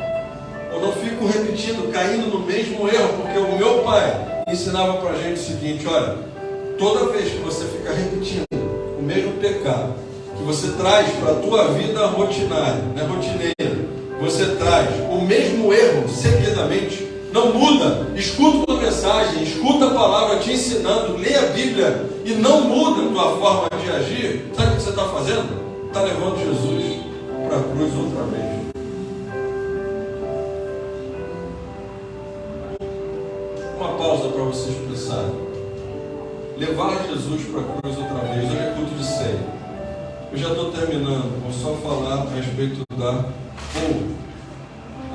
eu não fico repetindo, caindo no mesmo erro, porque o meu pai ensinava para a gente o seguinte: olha, toda vez que você fica repetindo o mesmo pecado, que você traz para a tua vida rotinária, né, rotineira, você traz o mesmo erro seguidamente, não muda, escuta uma mensagem, escuta a palavra te ensinando, lê a Bíblia e não muda a tua forma de agir, sabe o que você está fazendo? Está levando Jesus para a cruz outra vez. Uma pausa para vocês pensarem. Levar Jesus para a cruz outra vez. Hoje é culto de ceia. Eu já estou terminando, vou só falar a respeito ou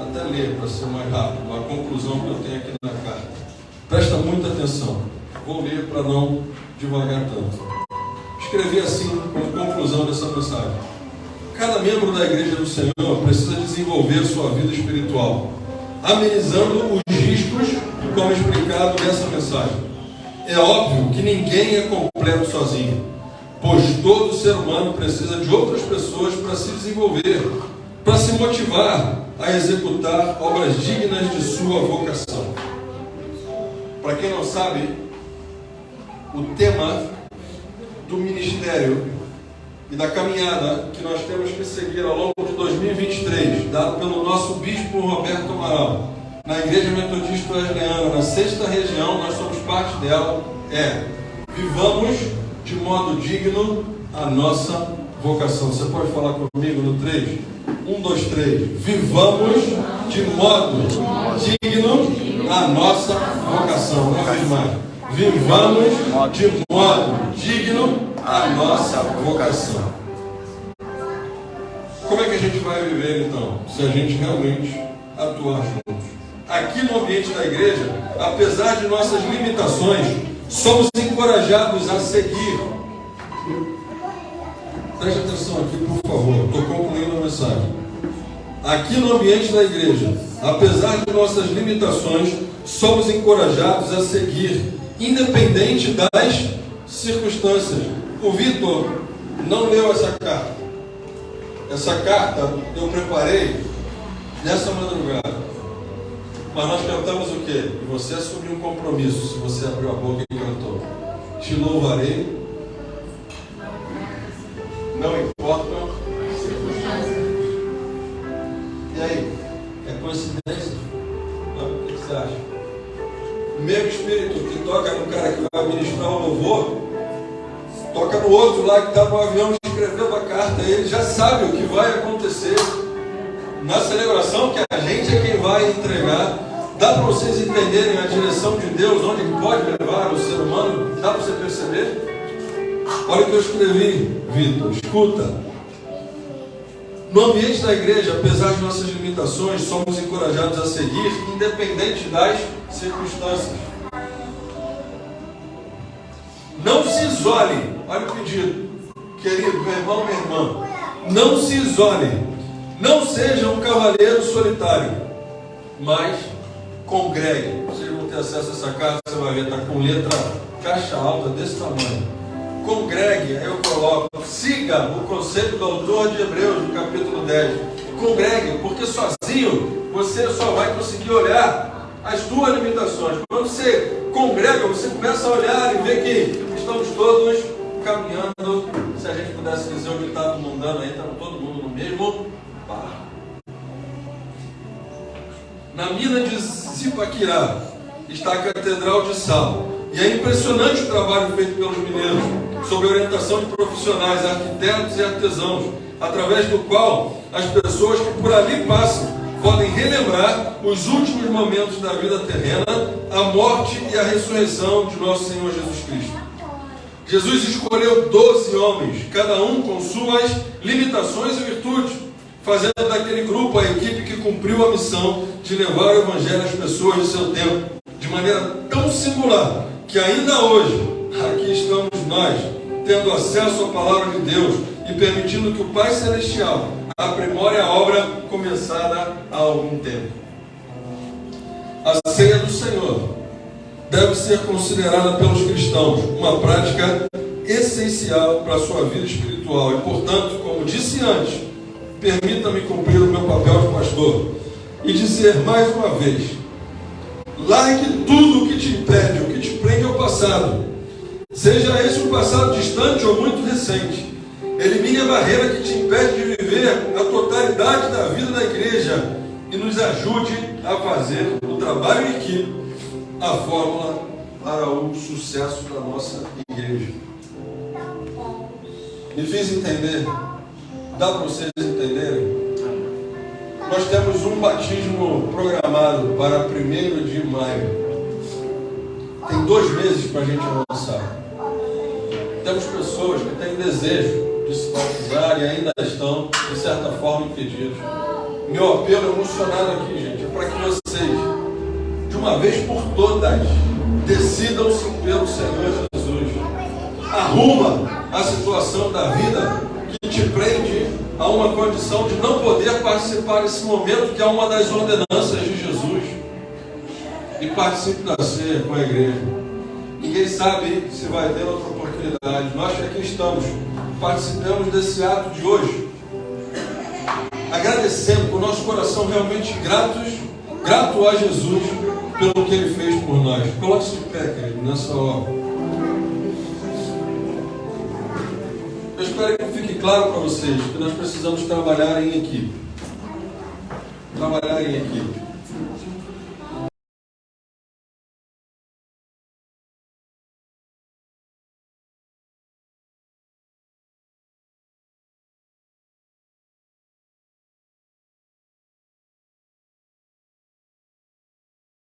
até ler para ser mais rápido, a conclusão que eu tenho aqui na carta. Presta muita atenção, vou ler para não devagar tanto. Escrevi assim, como conclusão dessa mensagem: cada membro da Igreja do Senhor precisa desenvolver sua vida espiritual, amenizando os riscos, como explicado nessa mensagem. É óbvio que ninguém é completo sozinho, pois todo ser humano precisa de outras pessoas para se desenvolver, para se motivar a executar obras dignas de sua vocação. Para quem não sabe, o tema do ministério e da caminhada que nós temos que seguir ao longo de 2023, dado pelo nosso bispo Roberto Amaral, na Igreja Metodista Wesleyana, na 6ª região, nós somos parte dela, vivamos de modo digno a nossa vocação. Você pode falar comigo no 3? 1, 2, 3. Vivamos de modo digno a nossa vocação. Uma vez mais. Vivamos de modo digno a nossa vocação. Como é que a gente vai viver então? Se a gente realmente atuar juntos. Aqui no ambiente da igreja, apesar de nossas limitações, somos encorajados a seguir. Preste atenção aqui, por favor. Estou concluindo a mensagem. Aqui no ambiente da igreja, apesar de nossas limitações, somos encorajados a seguir, independente das circunstâncias. O Vitor não leu essa carta. Essa carta eu preparei nessa madrugada. Mas nós cantamos o quê? E você assumiu um compromisso, se você abriu a boca e cantou. Te louvarei, não importa as circunstâncias. E aí? É coincidência? Não? O que você acha? O mesmo espírito que toca no cara que vai ministrar o louvor, toca no outro lá que está no avião escrevendo a carta. Ele já sabe o que vai acontecer na celebração, que a gente é quem vai entregar. Dá para vocês entenderem a direção de Deus, onde pode levar o ser humano? Dá para você perceber? Olha o que eu escrevi, Vitor, escuta. No ambiente da igreja, apesar de nossas limitações, somos encorajados a seguir, independente das circunstâncias. Não se isole. Olha o pedido, querido, meu irmão, minha irmã. Não se isole. Não seja um cavaleiro solitário, mas congregue. Vocês vão ter acesso a essa carta, você vai ver, está com letra caixa alta desse tamanho. Congregue, aí eu coloco, siga o conceito do autor de Hebreus, no capítulo 10. Congregue, porque sozinho você só vai conseguir olhar as tuas limitações. Quando você congrega, você começa a olhar e ver que estamos todos caminhando. Se a gente pudesse dizer o ditado mundano aí, estamos todo mundo no mesmo barco. Na mina de Zipaquirá está a Catedral de Sal. E é impressionante o trabalho feito pelos mineiros. sob a orientação de profissionais, arquitetos e artesãos, através do qual as pessoas que por ali passam podem relembrar os últimos momentos da vida terrena, a morte e a ressurreição de nosso Senhor Jesus Cristo. Jesus escolheu 12 homens, cada um com suas limitações e virtudes, fazendo daquele grupo a equipe que cumpriu a missão de levar o Evangelho às pessoas de seu tempo, de maneira tão singular, que ainda hoje, aqui estamos nós, tendo acesso à Palavra de Deus e permitindo que o Pai Celestial aprimore a obra começada há algum tempo. A ceia do Senhor deve ser considerada pelos cristãos uma prática essencial para a sua vida espiritual e, portanto, como disse antes, permita-me cumprir o meu papel de pastor e dizer mais uma vez: largue tudo o que te impede, o que te prende ao passado, seja esse um passado distante ou muito recente. Elimine a barreira que te impede de viver a totalidade da vida da igreja e nos ajude a fazer do trabalho em equipe a fórmula para o sucesso da nossa igreja. Me fiz entender? Dá para vocês entenderem? Nós temos um batismo programado para 1º de maio. Tem 2 meses para a gente avançar. Temos pessoas que têm desejo de se batizar e ainda estão, de certa forma, impedidos. Meu apelo emocionado aqui, gente, é para que vocês, de uma vez por todas, decidam-se pelo Senhor Jesus. Arruma a situação da vida que te prende a uma condição de não poder participar desse momento, que é uma das ordenanças de Jesus. E participe da ceia com a igreja. Ninguém sabe se vai ter outra oportunidade. Nós que aqui estamos, participamos desse ato de hoje, agradecendo com o nosso coração realmente grato a Jesus pelo que Ele fez por nós. Coloque-se de pé, querido, nessa hora. Eu espero que fique claro para vocês que nós precisamos trabalhar em equipe. Trabalhar em equipe.